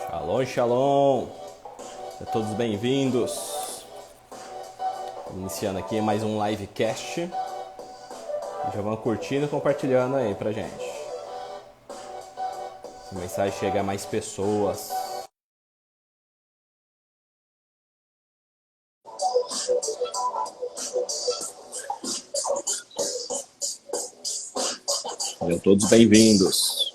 Shalom, shalom! Sejam todos bem-vindos. Iniciando aqui mais um livecast. E já vão curtindo e compartilhando aí pra gente. Se a mensagem chegar a mais pessoas. Sejam todos bem-vindos.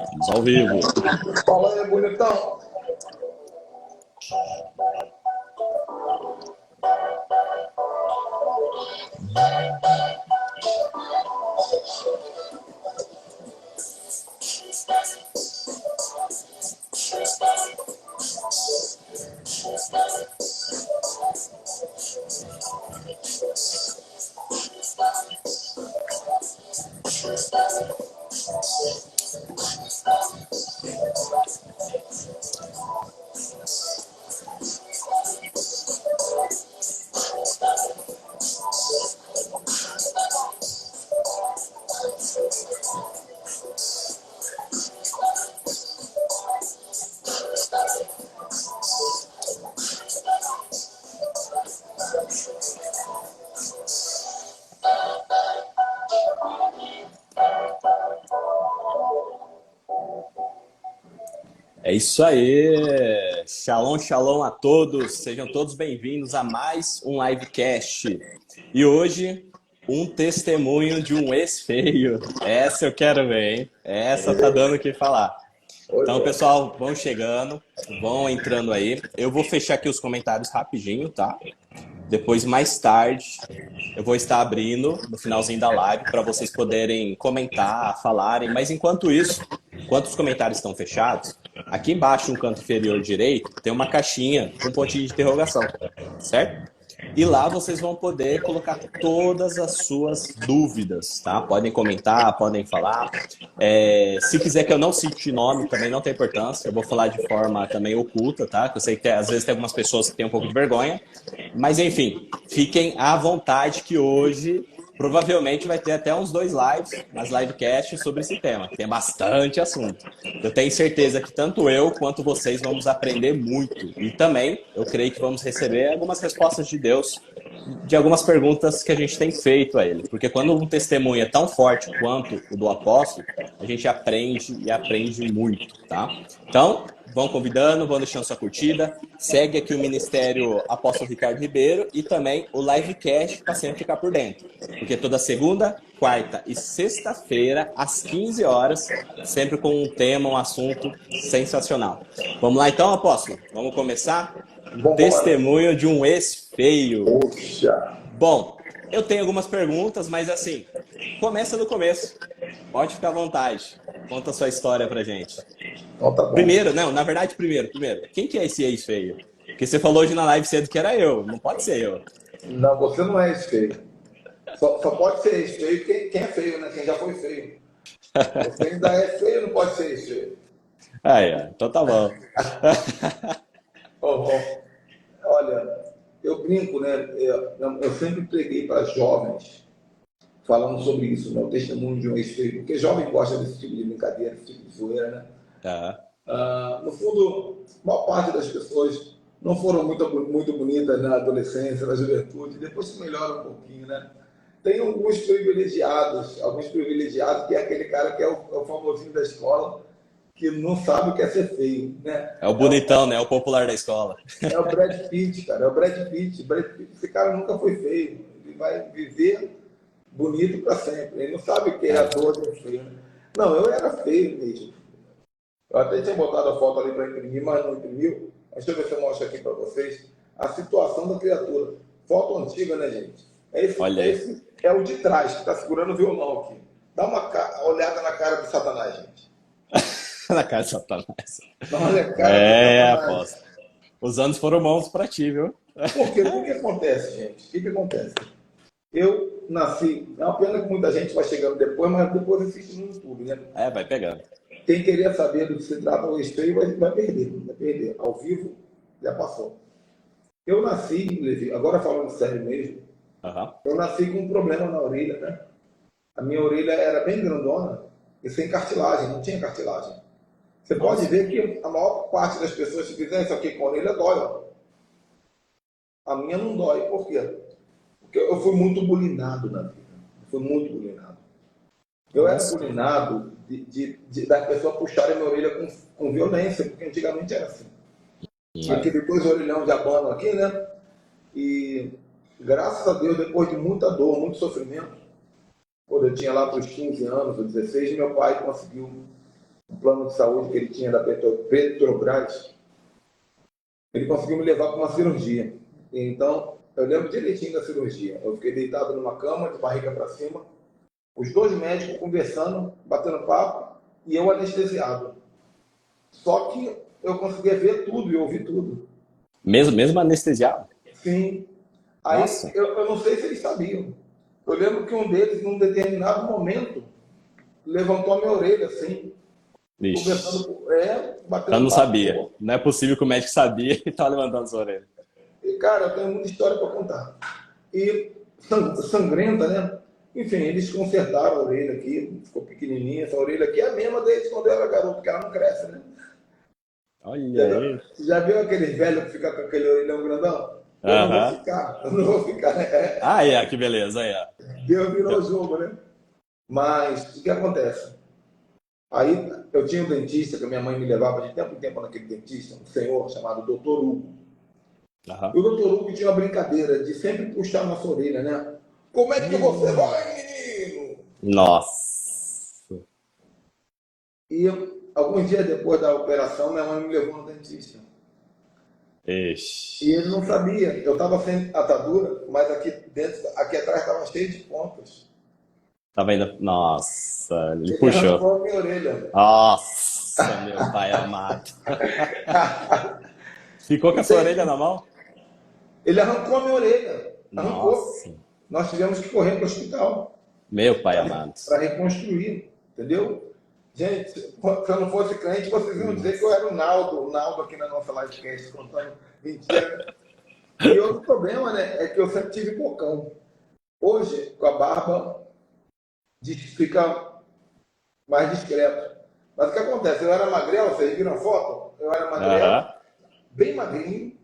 Estamos ao vivo. Fala aí, bonitão. É isso aí! Shalom, shalom a todos! Sejam todos bem-vindos a mais um livecast. E hoje, um testemunho de um ex-feio. Essa eu quero ver, hein? Essa tá dando o que falar. Então, pessoal, vão chegando, vão entrando aí. Eu vou fechar aqui os comentários rapidinho, tá? Depois, mais tarde, eu vou estar abrindo no finalzinho da live para vocês poderem comentar, falarem. Mas enquanto isso, enquanto os comentários estão fechados, aqui embaixo, no canto inferior direito, tem uma caixinha com um pontinho de interrogação, certo? E lá vocês vão poder colocar todas as suas dúvidas, tá? Podem comentar, podem falar. Se quiser que eu não cite nome, também não tem importância. Eu vou falar de forma também oculta, tá? Que eu sei que às vezes tem algumas pessoas que têm um pouco de vergonha. Mas enfim, fiquem à vontade que hoje provavelmente vai ter até uns 2 lives, umas livecasts sobre esse tema. Tem bastante assunto. Eu tenho certeza que tanto eu quanto vocês vamos aprender muito. E também, eu creio que vamos receber algumas respostas de Deus de algumas perguntas que a gente tem feito a ele. Porque quando um testemunho é tão forte quanto o do apóstolo, a gente aprende e aprende muito, tá? Então, vão convidando, vão deixando sua curtida. Segue aqui o Ministério Apóstolo Ricardo Ribeiro e também o Livecast para sempre ficar por dentro. Porque toda segunda, quarta e sexta-feira, às 15 horas, sempre com um tema, um assunto sensacional. Vamos lá então, apóstolo? Vamos começar? Vambora. Testemunho de um ex-feio. Poxa. Bom, eu tenho algumas perguntas, mas assim, começa do começo. Pode ficar à vontade. Conta a sua história pra gente. Então tá bom. Primeiro, não, na verdade, primeiro. Quem que é esse ex-feio? Porque você falou hoje na live cedo que era eu. Não pode ser eu. Não, você não é ex-feio. Só pode ser ex-feio quem é feio, né? Quem já foi feio. Você ainda é feio, não pode ser ex-feio. Então tá bom. Olha, eu brinco, né? Eu sempre preguei para jovens falando sobre isso, né? O testemunho de um ex-feio. Porque jovem gosta desse tipo de brincadeira, desse tipo de zoeira, né? Tá. No fundo, a maior parte das pessoas não foram muito bonitas na adolescência, na juventude, depois se melhora um pouquinho, né? Tem alguns privilegiados, que é aquele cara que é o famosinho da escola, que não sabe o que é ser feio, né? É o bonitão, né? É o popular da escola. É o Brad Pitt, cara, é o Brad Pitt. Esse cara nunca foi feio, ele vai viver bonito para sempre. Ele não sabe o que é a dor de ser feio, né? Não, eu era feio mesmo. Eu até tinha botado a foto ali para imprimir, mas não imprimiu. Deixa eu ver se eu mostro aqui para vocês a situação da criatura. Foto antiga, né, gente? Olha aí. Esse é o de trás, que está segurando o violão aqui. Dá uma olhada na cara do Satanás, gente. Na cara de Satanás. Olha a cara do Satanás. Aposto. Os anos foram bons pra ti, viu? Por quê? O que acontece, gente? O que acontece? Eu nasci, é uma pena que muita gente vai chegando depois, mas depois assiste no YouTube, né? Vai pegando. Quem queria saber do que se trata o esteio vai perder, vai perder. Ao vivo, já passou. Eu nasci, Levi, agora falando sério mesmo, Aham. eu nasci com um problema na orelha, né? A minha orelha era bem grandona e sem cartilagem, não tinha cartilagem. Você pode Nossa. ver que a maior parte das pessoas que fizeram isso aqui com a orelha dói, ó. A minha não dói, por quê? Porque eu fui muito bulinado na vida. Eu fui muito bulinado. Eu era Nossa. bulinado das pessoas puxarem minha orelha com violência, porque antigamente era assim. Aquele dois orelhão de abano aqui, né? E graças a Deus, depois de muita dor, muito sofrimento, quando eu tinha lá para os 15 anos ou 16, meu pai conseguiu um plano de saúde que ele tinha da Petrobras. Ele conseguiu me levar para uma cirurgia. Então, eu lembro direitinho da cirurgia. Eu fiquei deitado numa cama, de barriga para cima, os dois médicos conversando, batendo papo, e eu anestesiado. Só que eu conseguia ver tudo e ouvir tudo. Mesmo anestesiado? Sim. Aí, Nossa. eu não sei se eles sabiam. Eu lembro que um deles, num determinado momento, levantou a minha orelha, assim, Vixe. conversando, Eu batendo não sabia. papo. Não é possível que o médico sabia e estava levantando sua orelha. E, cara, eu tenho muita história para contar. E sangrenta, né? Enfim, eles consertaram a orelha aqui, ficou pequenininha. Essa orelha aqui é a mesma desde quando eu era garoto, porque ela não cresce, né? Olha aí. Já viu aqueles velhos que ficam com aquele orelhão grandão? Eu não vou Aham. ficar, eu não vou ficar. Que beleza. Aí, ó. Deus virou o jogo, né? Mas o que acontece? Aí eu tinha um dentista que a minha mãe me levava de tempo em tempo naquele dentista, um senhor chamado Dr. Hugo. Aham. E o Dr. Hugo tinha uma brincadeira de sempre puxar a nossa orelha, né? Como é que você vai, menino? Nossa. E alguns dias depois da operação, minha mãe me levou no dentista. E ele Ixi. não sabia. Eu estava sem atadura, mas aqui dentro, aqui atrás estava cheio de pontas. Tá vendo? Nossa, ele Ele puxou. arrancou a minha orelha. Nossa, meu pai amado. Ficou com a sua orelha Entende? na mão? Ele arrancou a minha orelha. Arrancou. Nossa, Nós tivemos que correr para o hospital meu pai amado. para reconstruir. Entendeu? Gente, se eu não fosse crente, vocês iam dizer que eu era o Naldo aqui na nossa livecast, contando mentira. E outro problema, né, é que eu sempre tive bocão. Hoje, com a barba, fica mais discreto. Mas o que acontece? Eu era magrelo, vocês viram a foto? Eu era magrelo, Aham, bem magrinho,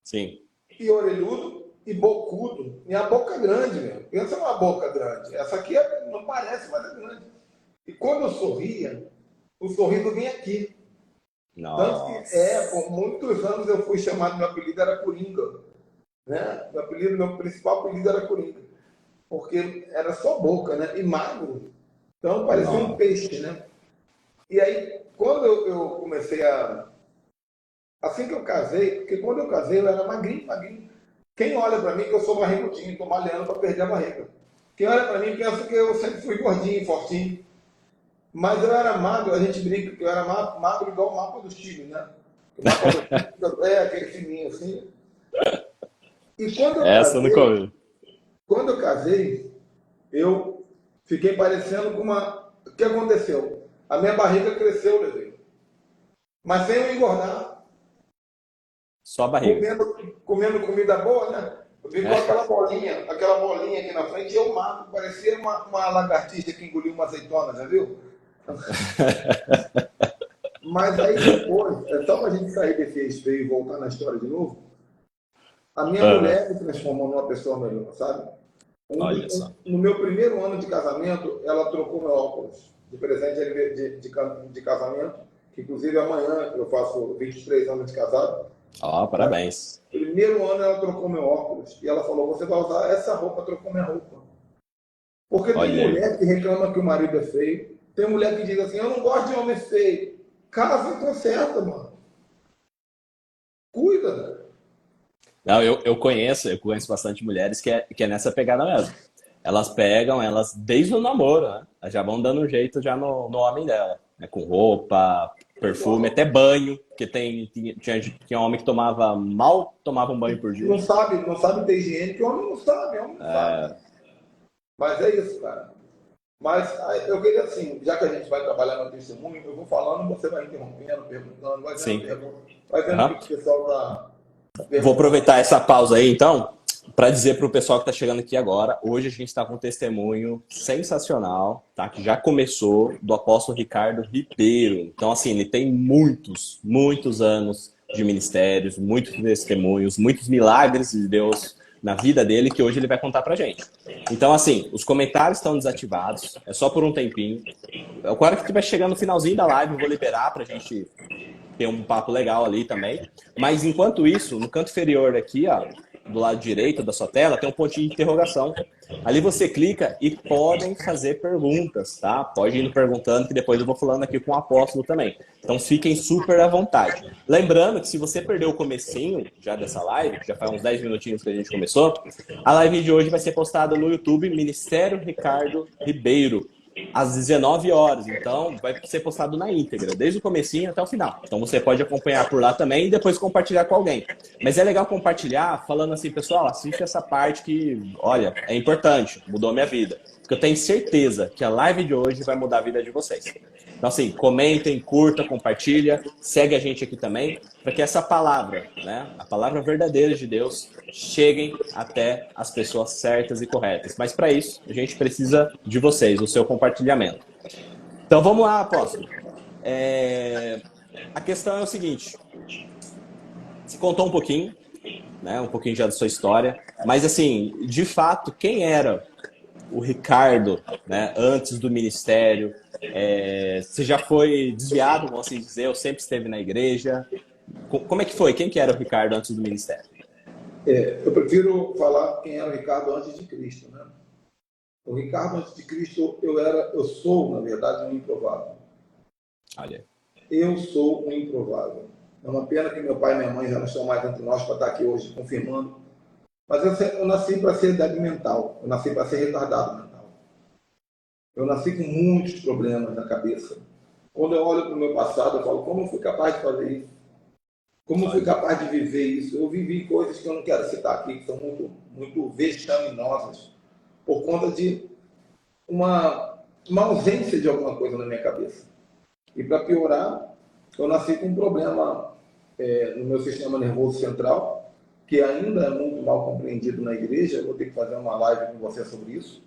sim. e orelhudo, e bocudo. Minha boca é grande, meu. Pensa numa boca grande. Essa aqui não parece, mas é grande. E quando eu sorria, o sorriso vinha aqui. Tanto que, Nossa. por muitos anos eu fui chamado, meu apelido era Coringa. Né? Meu principal apelido era Coringa. Porque era só boca, né? E magro. Então parecia um Nossa. peixe, né? E aí, quando eu comecei a. Assim que eu casei, porque quando eu casei eu era magrinho, magrinho. Quem olha pra mim que eu sou barrigudinho, tô malhando pra perder a barriga. Quem olha pra mim pensa que eu sempre fui gordinho, fortinho. Mas eu era magro, a gente brinca que eu era magro igual o mapa do Chile, né? O mapa do Chile é aquele fininho assim. E Essa eu nunca ouvi. quando eu casei, eu fiquei parecendo com uma. O que aconteceu? A minha barriga cresceu, Levi. Mas sem eu engordar, Só a barriga. comendo comida boa, né? Ficou aquela bolinha aqui na frente, e eu magro, parecia uma lagartixa que engoliu uma azeitona, já viu? Mas aí depois, só pra gente sair desse eixo e voltar na história de novo, a minha Aham. mulher me transformou numa pessoa melhor, sabe? Olha só. No meu primeiro ano de casamento, ela trocou meu óculos de presente de casamento, que inclusive amanhã eu faço 23 anos de casado. Ó, Mas parabéns. no primeiro ano ela trocou meu óculos e ela falou: você vai usar essa roupa, trocou minha roupa. Porque tem Olha aí. mulher que reclama que o marido é feio, tem mulher que diz assim: eu não gosto de homem feio. Casa e conserta, mano. Cuida, né? Não, eu conheço bastante mulheres que é nessa pegada mesmo. Elas pegam, elas desde o namoro, né? Elas já vão dando um jeito já no homem dela, né? Com roupa, perfume, até banho, porque tinha homem que mal tomava um banho por dia. Não sabe ter higiene, que homem não sabe, homem não sabe. Mas é isso, cara. Mas eu queria, assim, já que a gente vai trabalhar no testemunho, eu vou falando, você vai interrompendo, perguntando, vai vendo, Sim. vai vendo o Aham. que o pessoal está Vou perguntando. aproveitar essa pausa aí, então, para dizer para o pessoal que está chegando aqui agora, hoje a gente está com um testemunho sensacional, tá? Que já começou do apóstolo Ricardo Ribeiro. Então, assim, ele tem muitos, muitos anos de ministérios, muitos testemunhos, muitos milagres de Deus na vida dele que hoje ele vai contar pra gente. Então, assim, os comentários estão desativados, é só por um tempinho. Agora que estiver chegando no finalzinho da live, eu vou liberar pra gente ter um papo legal ali também. Mas enquanto isso, no canto inferior aqui, ó, do lado direito da sua tela, tem um pontinho de interrogação. Ali você clica e podem fazer perguntas, tá? Pode ir indo perguntando, que depois eu vou falando aqui com o apóstolo também. Então fiquem super à vontade. Lembrando que se você perdeu o comecinho já dessa live, que já faz uns 10 minutinhos que a gente começou, a live de hoje vai ser postada no YouTube Ministério Ricardo Ribeiro, às 19 horas. Então, vai ser postado na íntegra, desde o comecinho até o final. Então, você pode acompanhar por lá também e depois compartilhar com alguém. Mas é legal compartilhar falando assim, pessoal, assiste essa parte que, olha, é importante, mudou a minha vida. Porque eu tenho certeza que a live de hoje vai mudar a vida de vocês. Então, assim, comentem, curta, compartilha, segue a gente aqui também, para que essa palavra, né, a palavra verdadeira de Deus, cheguem até as pessoas certas e corretas. Mas para isso, a gente precisa de vocês, o seu compartilhamento. Então, vamos lá, apóstolo. A questão é o seguinte, você contou um pouquinho, né, um pouquinho já da sua história, mas, assim, de fato, quem era o Ricardo, né, antes do ministério? Você já foi desviado, vamos assim dizer, ou sempre esteve na igreja? Como é que foi? Quem que era o Ricardo antes do ministério? Eu prefiro falar quem era o Ricardo antes de Cristo, né? O Ricardo antes de Cristo, eu sou, na verdade, um improvável. Olha. Eu sou um improvável. É uma pena que meu pai e minha mãe já não estão mais entre nós para estar aqui hoje confirmando. Mas eu nasci para ser débil mental. Eu nasci para ser retardado mental. Eu nasci com muitos problemas na cabeça. Quando eu olho para o meu passado, eu falo, como eu fui capaz de fazer isso? Como eu fui Olha. capaz de viver isso? Eu vivi coisas que eu não quero citar aqui, que são muito, muito vexaminosas, por conta de uma ausência de alguma coisa na minha cabeça. E para piorar, eu nasci com um problema no meu sistema nervoso central, que ainda é muito mal compreendido na igreja. Eu vou ter que fazer uma live com você sobre isso,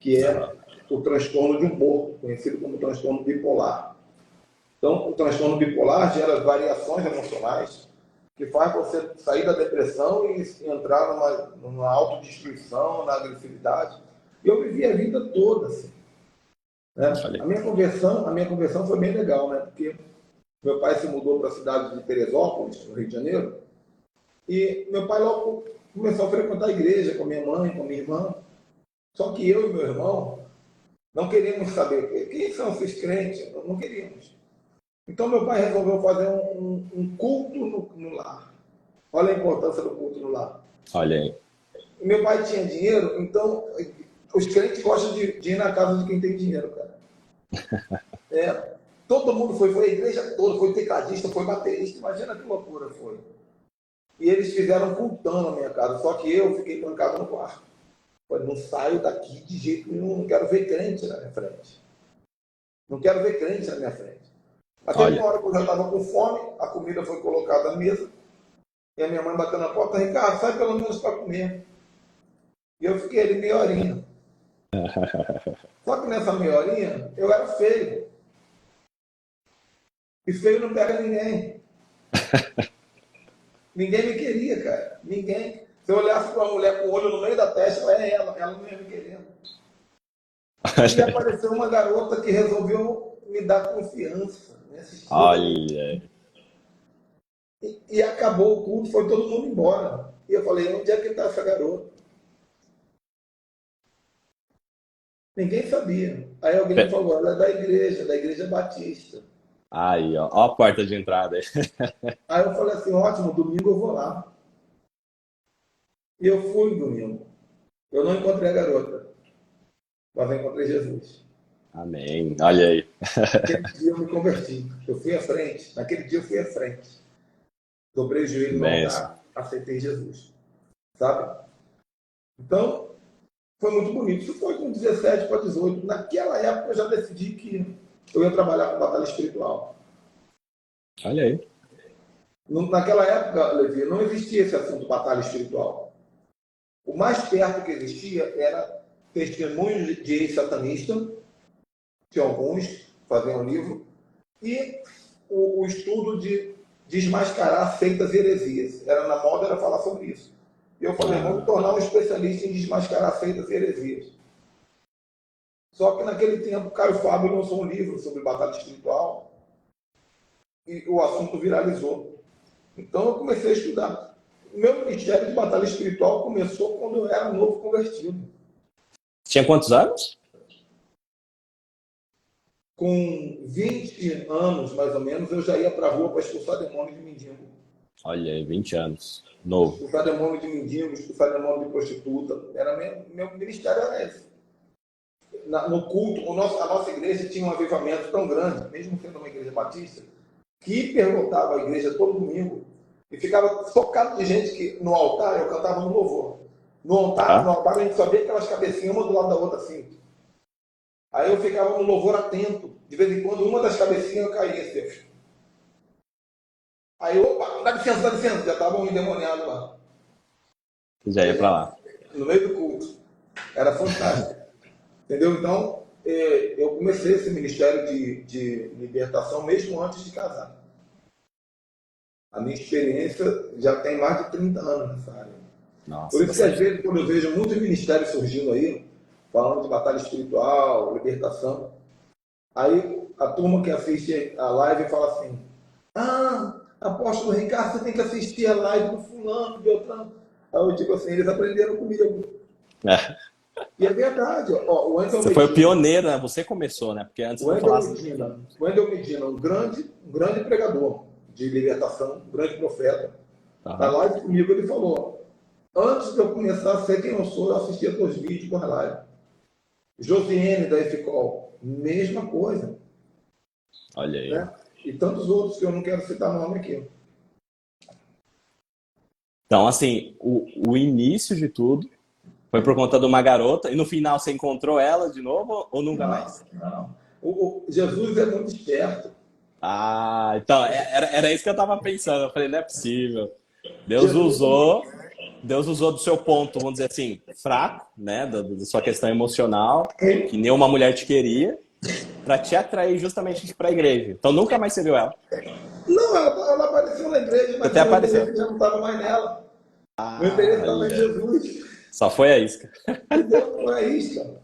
que é o transtorno de humor, conhecido como transtorno bipolar. Então, o transtorno bipolar gera variações emocionais que faz você sair da depressão e entrar numa autodestruição, na agressividade. E eu vivi a vida toda assim. Né? Olha. A minha conversão foi bem legal, né? Porque meu pai se mudou para a cidade de Teresópolis, no Rio de Janeiro, e meu pai logo começou a frequentar a igreja com a minha mãe, com a minha irmã. Só que eu e meu irmão não queríamos saber quem são esses crentes, não queríamos. Então meu pai resolveu fazer um culto no lar. Olha a importância do culto no lar. Olha aí. Meu pai tinha dinheiro, então os crentes gostam de ir na casa de quem tem dinheiro, cara. Todo mundo foi a igreja toda, foi tecladista, foi baterista, imagina que loucura foi. E eles fizeram um cultão na minha casa, só que eu fiquei trancado no quarto. Falei, não saio daqui de jeito nenhum, não quero ver crente na minha frente. Não quero ver crente na minha frente. Até uma hora que eu já estava com fome, a comida foi colocada na mesa, e a minha mãe bateu na porta, Ricardo, sai pelo menos para comer. E eu fiquei ali meia horinha. Só que nessa meia horinha, eu era feio. E feio não pega ninguém. Ninguém me queria, cara. Ninguém. Se eu olhasse para uma mulher com o olho no meio da testa, ela não ia me querer. E apareceu uma garota que resolveu me dar confiança nesse estilo. Olha. E acabou o culto, foi todo mundo embora. E eu falei, onde é que está essa garota? Ninguém sabia. Aí alguém me falou, ela é da igreja batista. Aí, ó a porta de entrada aí. Aí eu falei assim, ótimo, domingo eu vou lá. E eu fui domingo. Eu não encontrei a garota, mas eu encontrei Jesus. Amém. Olha aí. Naquele dia eu me converti. Eu fui à frente. Naquele dia eu fui à frente. Dobrei o joelho no Benção. altar, aceitei Jesus. Sabe? Então, foi muito bonito. Isso foi com 17 para 18. Naquela época eu já decidi que eu ia trabalhar com batalha espiritual. Olha aí. Naquela época, Levi, não existia esse assunto batalha espiritual. O mais perto que existia era testemunhos de ex-satanista, que alguns faziam livro, e o estudo de desmascarar seitas e heresias. Era na moda, era falar sobre isso. E eu falei, vamos tornar um especialista em desmascarar seitas e heresias. Só que naquele tempo, Caio Fábio lançou um livro sobre batalha espiritual e o assunto viralizou. Então eu comecei a estudar. O meu ministério de batalha espiritual começou quando eu era novo convertido. Tinha quantos anos? Com 20 anos, mais ou menos, eu já ia para a rua para expulsar demônio de mendigo. Olha aí, 20 anos. Novo. Expulsar demônio de mendigo, expulsar demônio de prostituta. Meu ministério era esse. No culto, a nossa igreja tinha um avivamento tão grande, mesmo sendo uma igreja batista, que hiperlotava a igreja todo domingo e ficava socado de gente que no altar eu cantava no louvor. No altar a gente só via aquelas cabecinhas uma do lado da outra assim. Aí eu ficava no louvor atento. De vez em quando uma das cabecinhas caía assim. Aí, opa, dá licença, já estavam endemoniados lá. Já ia para lá. No meio do culto. Era fantástico. Entendeu? Então, eu comecei esse ministério de libertação mesmo antes de casar. A minha experiência já tem mais de 30 anos nessa área. Nossa, por isso que às vezes, quando eu vejo muitos ministérios surgindo aí, falando de batalha espiritual, libertação, aí a turma que assiste a live fala assim, apóstolo Ricardo, você tem que assistir a live do fulano, de outra. Aí eu digo assim, eles aprenderam comigo. E é verdade. Ó, o Você foi o pioneiro, né? Você começou, né? Porque antes o Wendel Medina, um grande pregador de libertação, um grande profeta. Na live comigo ele falou, antes de eu começar a ser quem eu sou, eu assistia teus vídeos por live. Josiane da EFCOL, mesma coisa. Olha aí. Né? E tantos outros que eu não quero citar nome aqui. Então, assim, o início de tudo foi por conta de uma garota, e no final você encontrou ela de novo ou nunca mais? Não. O Jesus é muito esperto. Então, era isso que eu estava pensando. Eu falei, não é possível. Deus usou do seu ponto, vamos dizer assim, fraco, né, da sua questão emocional, que nenhuma mulher te queria, para te atrair justamente para a igreja. Então nunca mais você viu ela? Não, ela apareceu na igreja, mas até apareceu. Já não estava mais nela. O interesse estava em Jesus. Só foi a isca. Entendeu? Não é isca.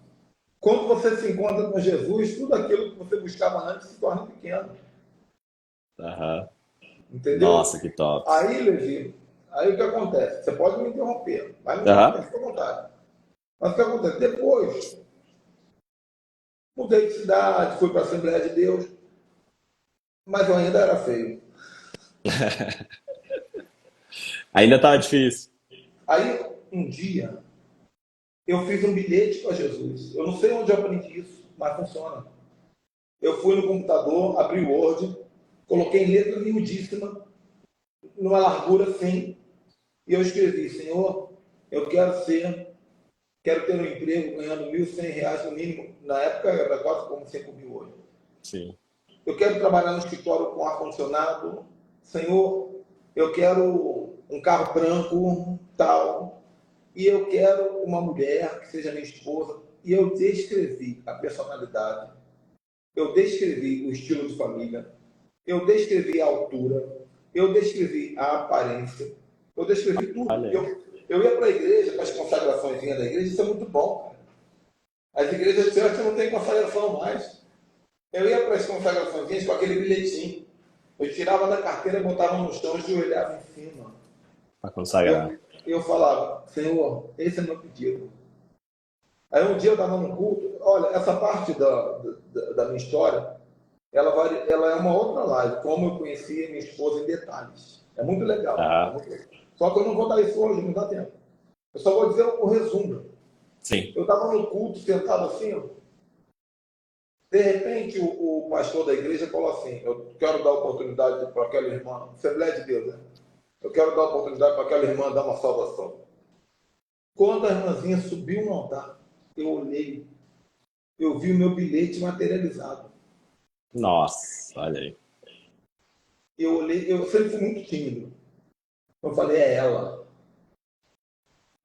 Quando você se encontra com Jesus, tudo aquilo que você buscava antes se torna pequeno. Entendeu? Nossa, que top. Aí, Levi, aí o que acontece? Você pode me interromper, vai me interromper, fica à vontade. Mas o que acontece? Depois, mudei de cidade, fui para a Assembleia de Deus, mas eu ainda era feio. Ainda estava difícil. Aí, um dia, eu fiz um bilhete para Jesus. Eu não sei onde eu aprendi isso, mas funciona. Eu fui no computador, abri o Word, coloquei em letra miudíssima, numa largura assim, e eu escrevi, Senhor, eu quero ter um emprego ganhando R$ 1.100 no mínimo. Na época era quase como 5.000 hoje. Sim. Eu quero trabalhar no escritório com ar-condicionado. Senhor, eu quero um carro branco, tal. E eu quero uma mulher que seja minha esposa. E eu descrevi a personalidade. Eu descrevi o estilo de família. Eu descrevi a altura. Eu descrevi a aparência. Eu descrevi tudo. Eu ia para a igreja, para as consagrações da igreja, isso é muito bom, cara. As igrejas church não tem consagração mais. Eu ia para as consagrações com aquele bilhetinho. Eu tirava da carteira, botava no chão e olhava em cima. Para consagrar. Eu falava, Senhor, esse é meu pedido. Aí um dia eu estava no culto, olha, essa parte da minha história, ela é uma outra live, como eu conheci minha esposa em detalhes. É muito legal. Só que eu não vou dar isso hoje, não dá tempo. Eu só vou dizer o resumo. Sim. Eu estava no culto, sentado assim, ó. De repente, o pastor da igreja falou assim, eu quero dar oportunidade para aquela irmã, Assembleia de Deus, né? Eu quero dar oportunidade para aquela irmã dar uma salvação. Quando a irmãzinha subiu no altar, eu olhei, eu vi o meu bilhete materializado. Nossa, olha aí. Eu olhei, eu sempre fui muito tímido. Eu falei, é ela.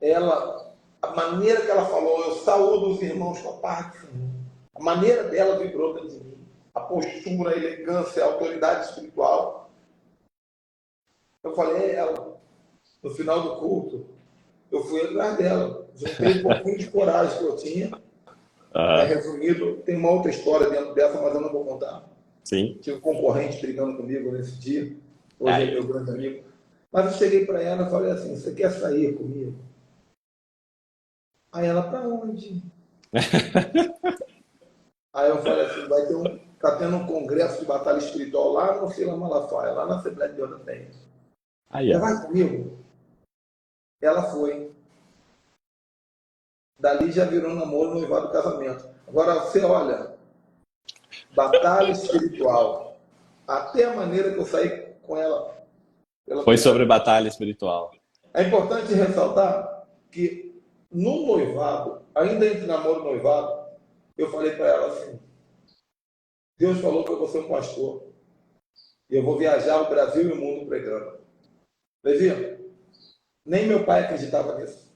Ela, a maneira que ela falou, eu saúdo os irmãos com a paz do Senhor. A maneira dela vibrou dentro de mim. A postura, a elegância, a autoridade espiritual. Eu falei, é ela. No final do culto, eu fui atrás dela. Juntei um pouquinho de coragem que eu tinha. Aham, Resumido, tem uma outra história dentro dessa, mas eu não vou contar. sim. Tinha um concorrente brigando comigo nesse dia. Hoje é Aí. meu grande amigo. Mas eu cheguei para ela e falei assim, você quer sair comigo? Aí ela, para onde? Aí eu falei assim, tá tendo um congresso de batalha espiritual lá no Fila Malafaia, lá na Assembleia de Deus da Penha. Aí, Você ó. vai comigo? Ela foi. Dali já virou namoro, noivado, casamento. Agora você olha, batalha espiritual. Até a maneira que eu saí com ela pela Foi primeira sobre vez. batalha espiritual. É importante ressaltar que no noivado, ainda entre namoro e noivado, eu falei para ela assim, Deus falou que eu vou ser um pastor. E eu vou viajar o Brasil e o mundo pregando. Levi, nem meu pai acreditava nisso.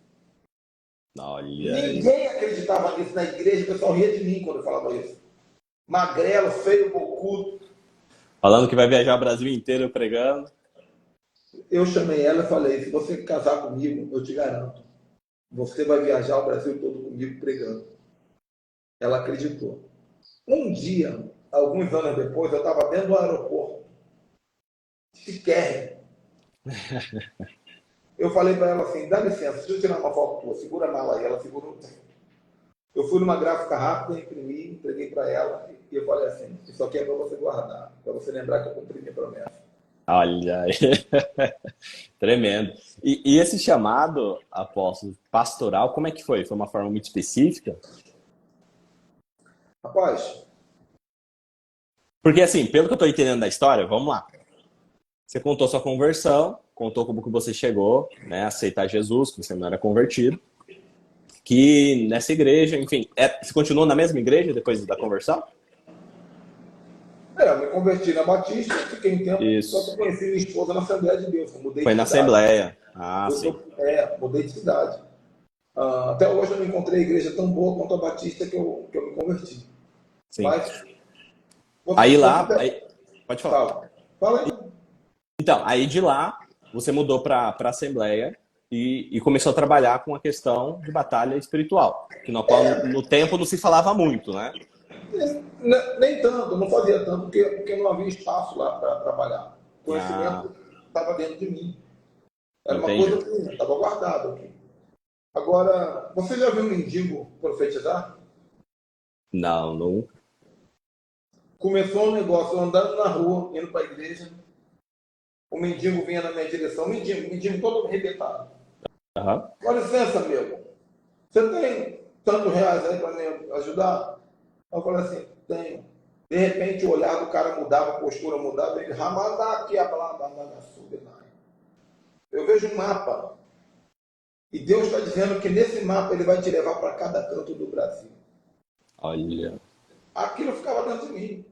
Olha aí. Ninguém acreditava nisso na igreja, o pessoal ria de mim quando eu falava isso. Magrelo, feio, bocudo. Falando que vai viajar o Brasil inteiro pregando. Eu chamei ela e falei, se você casar comigo, eu te garanto, você vai viajar o Brasil todo comigo pregando. Ela acreditou. Um dia, alguns anos depois, eu estava dentro do aeroporto, Chiquérrimo. Eu falei para ela assim, dá licença, deixa eu tirar uma foto tua, segura a mala aí. Ela segurou. Eu fui numa gráfica rápida, imprimi, entreguei para ela e eu falei assim, isso aqui é para você guardar, para você lembrar que eu cumpri minha promessa. Olha aí. Tremendo. E esse chamado, apóstolo, pastoral, como é que foi? Foi uma forma muito específica? Rapaz, Porque assim, pelo que eu estou entendendo da história, vamos lá. Você contou sua conversão, contou como que você chegou, né, a aceitar Jesus, que você não era convertido, que nessa igreja, enfim, você continuou na mesma igreja depois da conversão? eu me converti na Batista, fiquei um tempo, só que eu Isso. conheci minha esposa na Assembleia de Deus, eu mudei Foi de na cidade. Assembleia. Ah, sim. Mudei de cidade. Até hoje eu não encontrei igreja tão boa quanto a Batista que eu me converti. Sim. Mas Aí você lá, deve... aí, pode falar. Fala. Fala aí. Então, aí de lá, você mudou para a Assembleia e começou a trabalhar com a questão de batalha espiritual, que no qual no tempo não se falava muito, né? Nem tanto, não fazia tanto, porque não havia espaço lá para trabalhar. O Ah, conhecimento estava dentro de mim. Era uma coisa entendi. que estava guardado aqui. Agora, você já viu um mendigo profetizar? Não, não. Começou um negócio, eu andando na rua, indo para a igreja, o mendigo vinha na minha direção, mendigo todo arrebentado. Aham. Com licença, amigo, você tem tantos reais aí para me ajudar? Eu falei assim, tenho. De repente o olhar do cara mudava, a postura mudava, ele aqui a eu vejo um mapa. E Deus está dizendo que nesse mapa ele vai te levar para cada canto do Brasil. Olha. Aquilo ficava dentro de mim.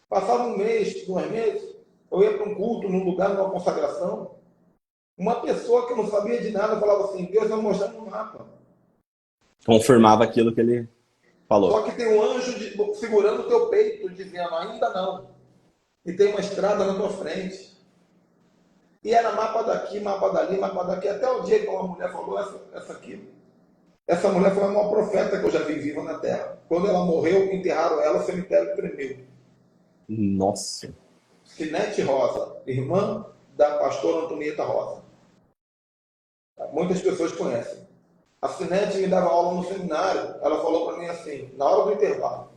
Passava um mês, 2 meses, eu ia para um culto, num lugar, numa consagração. Uma pessoa que não sabia de nada falava assim, Deus vai mostrar no mapa. Confirmava aquilo que ele Só falou. que tem um anjo segurando o teu peito, dizendo, ainda não. E tem uma estrada na tua frente. E era mapa daqui, mapa dali, mapa daqui, até o dia que uma mulher falou essa aqui. Essa mulher foi uma profeta que eu já vi viva na terra. Quando ela morreu, enterraram ela, o cemitério tremeu. Nossa. Sinete Rosa, irmã da pastora Antonieta Rosa. Muitas pessoas conhecem. A Sinete me dava aula no seminário. Ela falou para mim assim, na hora do intervalo: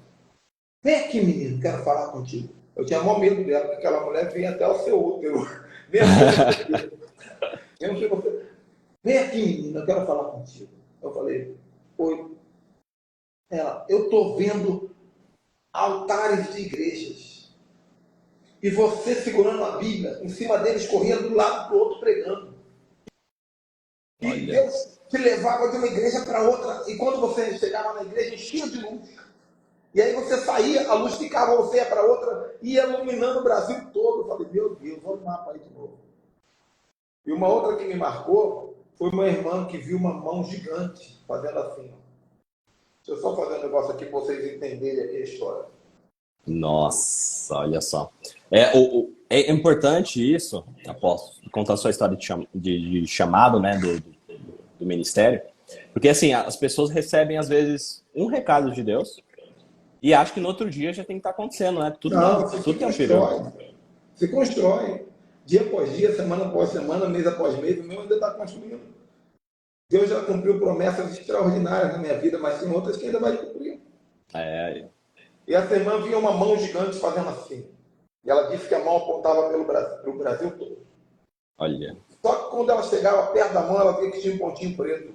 vem aqui, menino, quero falar contigo. Eu tinha maior medo dela, porque aquela mulher vinha até o seu útero. Vem aqui, eu não sei você. Vem aqui, menino, eu quero falar contigo. Eu falei, oi. Ela, eu estou vendo altares de igrejas. E você segurando a Bíblia, em cima deles, correndo de um lado para o outro pregando. E Olha. Deus te levava de uma igreja para outra. E quando você chegava na igreja, enchia de luz. E aí você saía, a luz ficava, você ia para outra, ia iluminando o Brasil todo. Eu falei, meu Deus, olha o mapa aí de novo. E uma outra que me marcou foi uma irmã que viu uma mão gigante fazendo assim. Deixa eu só fazer um negócio aqui para vocês entenderem aqui a história. Nossa, olha só. É importante isso, após contar a sua história de chamado, né, do ministério, porque assim, as pessoas recebem às vezes um recado de Deus e acham que no outro dia já tem que estar acontecendo, né? Não, se Tudo tem um período. constrói. Se constrói. Dia após dia, semana após semana, mês após mês, o meu ainda está construindo. Deus já cumpriu promessas extraordinárias na minha vida, mas tem outras que ainda vai cumprir. É, E essa irmã via uma mão gigante fazendo assim. E ela disse que a mão apontava pelo Brasil todo. olha. Só que quando ela chegava perto da mão, ela via que tinha um pontinho preto.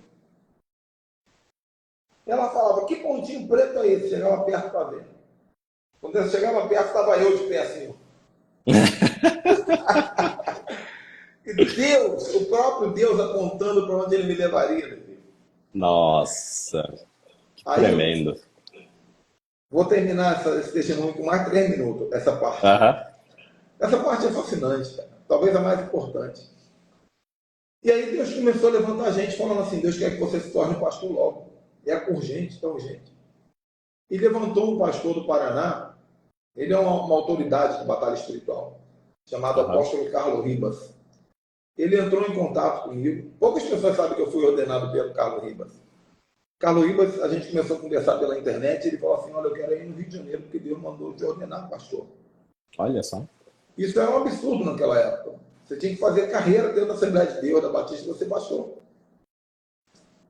E ela falava, que pontinho preto é esse? Chegava perto para ver. Quando ela chegava perto, estava eu de pé assim. E Deus, o próprio Deus apontando para onde ele me levaria. Né? Nossa, que Aí eu tremendo. vou terminar esse testemunho com mais 3 minutos, essa parte. Aham, Essa parte é fascinante, cara. Talvez a mais importante. E aí Deus começou a levantar a gente falando assim, Deus quer que você se torne pastor logo. É urgente, tão urgente. E levantou um pastor do Paraná, ele é uma autoridade de batalha espiritual, chamado aham. Apóstolo Carlos Ribas. Ele entrou em contato comigo. Poucas pessoas sabem que eu fui ordenado pelo Carlos Ribas. Carlos Ribas, a gente começou a conversar pela internet, ele falou assim, olha, eu quero ir no Rio de Janeiro, porque Deus mandou te ordenar pastor. Olha só. Isso era um absurdo naquela época. Você tinha que fazer carreira dentro da Assembleia de Deus, da Batista, você passou.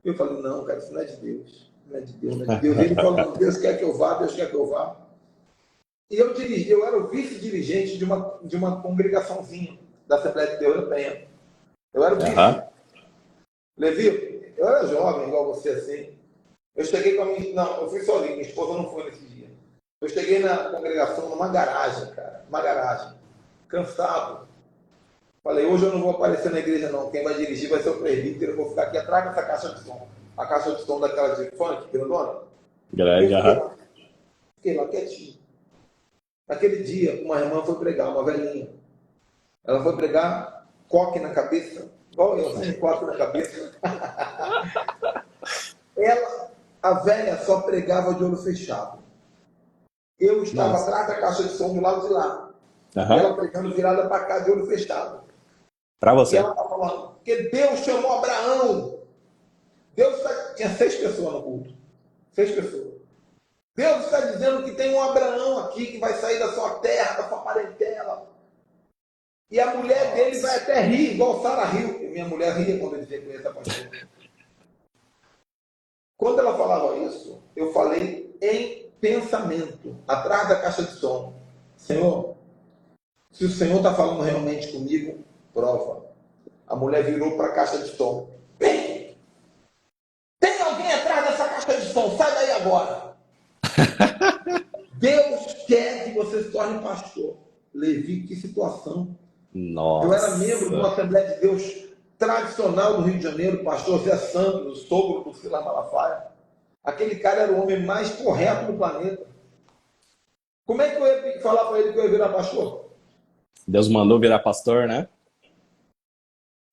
Eu falei, não, cara, isso não é de Deus. Não é de Deus, não é de Deus. Ele falou, Deus quer que eu vá, Deus quer que eu vá. E eu era o vice-dirigente de uma congregaçãozinha da Assembleia de Deus da Penha. Eu era o vice. Aham. Levi, eu era jovem, igual você, assim. Eu cheguei com a minha... Não, eu fui sozinho, minha esposa não foi nesse dia. Eu cheguei na congregação numa garagem, cara. Uma garagem. Cansado. Falei, hoje eu não vou aparecer na igreja, não. Quem vai dirigir vai ser o presbítero. Eu vou ficar aqui atrás dessa caixa de som. A caixa de som daquela de funk, grandona. Eu Grande, aham. fiquei lá quietinho. Naquele dia, uma irmã foi pregar, uma velhinha. Ela foi pregar, coque na cabeça, igual eu, sem coque na cabeça. A velha só pregava de olho fechado. Eu estava Nossa. atrás da caixa de som do lado de lá. E Aham. ela pregando virada para cá de olho fechado. Pra E ela você. estava falando, que Deus chamou Abraão. Tinha 6 pessoas no culto. 6 pessoas. Deus está dizendo que tem um Abraão aqui que vai sair da sua terra, da sua parentela. E a mulher dele vai até rir, igual Sara riu. E minha mulher ria quando eu dizia que eu ia ser pastor. Quando ela falava isso, eu falei em pensamento, atrás da caixa de som. Senhor, se o Senhor está falando realmente comigo, prova. A mulher virou para a caixa de som. Vem! Tem alguém atrás dessa caixa de som, sai daí agora. Deus quer que você se torne pastor. Levi, que situação. Eu era membro de uma Nossa. Assembleia de Deus tradicional do Rio de Janeiro, pastor Zé Santos, o sogro do Silas Malafaia. Aquele cara era o homem mais correto do planeta. Como é que eu ia falar para ele que eu ia virar pastor? Deus mandou virar pastor, né?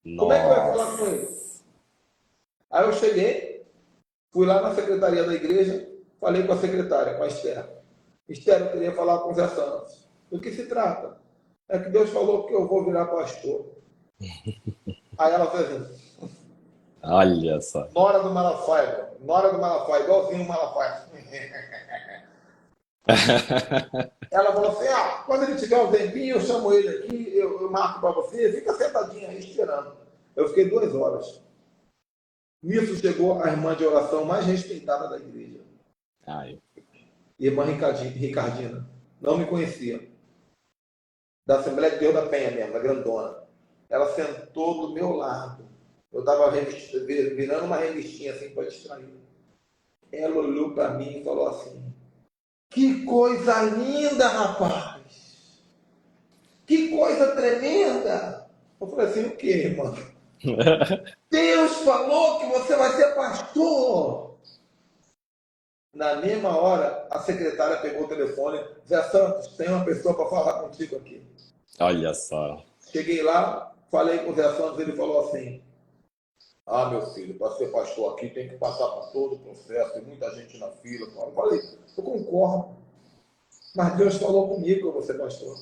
Como é que eu ia falar com Nossa. ele? Aí eu cheguei, fui lá na secretaria da igreja, falei com a secretária, com a Esther. Esther, eu queria falar com o Zé Santos. Do que se trata? É que Deus falou que eu vou virar pastor. Aí ela fez assim, Olha só. Nora do Malafaia, igualzinho o Malafaia. Ela falou assim, quando ele tiver um tempinho, eu chamo ele aqui, eu marco para você, fica sentadinho aí esperando. Eu fiquei 2 horas. Nisso chegou a irmã de oração mais respeitada da igreja. Ai. Irmã Ricardina. Não me conhecia. Da Assembleia de Deus da Penha mesmo, da grandona. Ela sentou do meu lado. Eu estava virando uma revistinha assim para distrair. Ela olhou para mim e falou assim, que coisa linda, rapaz! Que coisa tremenda! Eu falei assim, o que, irmã? Deus falou que você vai ser pastor. Na mesma hora, a secretária pegou o telefone. Zé Santos, tem uma pessoa para falar contigo aqui. Olha só. Cheguei lá, falei com o Zé Santos, ele falou assim: ah, meu filho, para ser pastor aqui tem que passar por todo o processo, tem muita gente na fila. Eu falei, eu concordo, mas Deus falou comigo que eu vou ser pastor.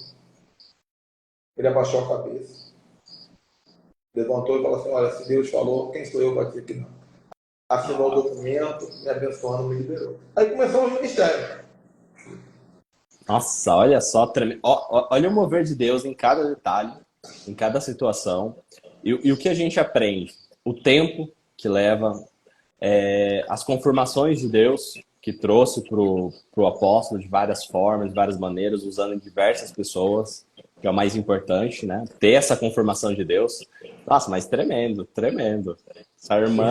Ele abaixou a cabeça, levantou e falou assim: olha, se Deus falou, quem sou eu para dizer que não? Assinou o documento, me abençoando, me liberou. Aí começou o ministério. Nossa, olha só, olha o mover de Deus em cada detalhe, em cada situação. E o que a gente aprende? O tempo que leva, as confirmações de Deus que trouxe para o apóstolo de várias formas, de várias maneiras, usando diversas pessoas, que é o mais importante, né? Ter essa confirmação de Deus. Nossa, mas tremendo, tremendo. Essa irmã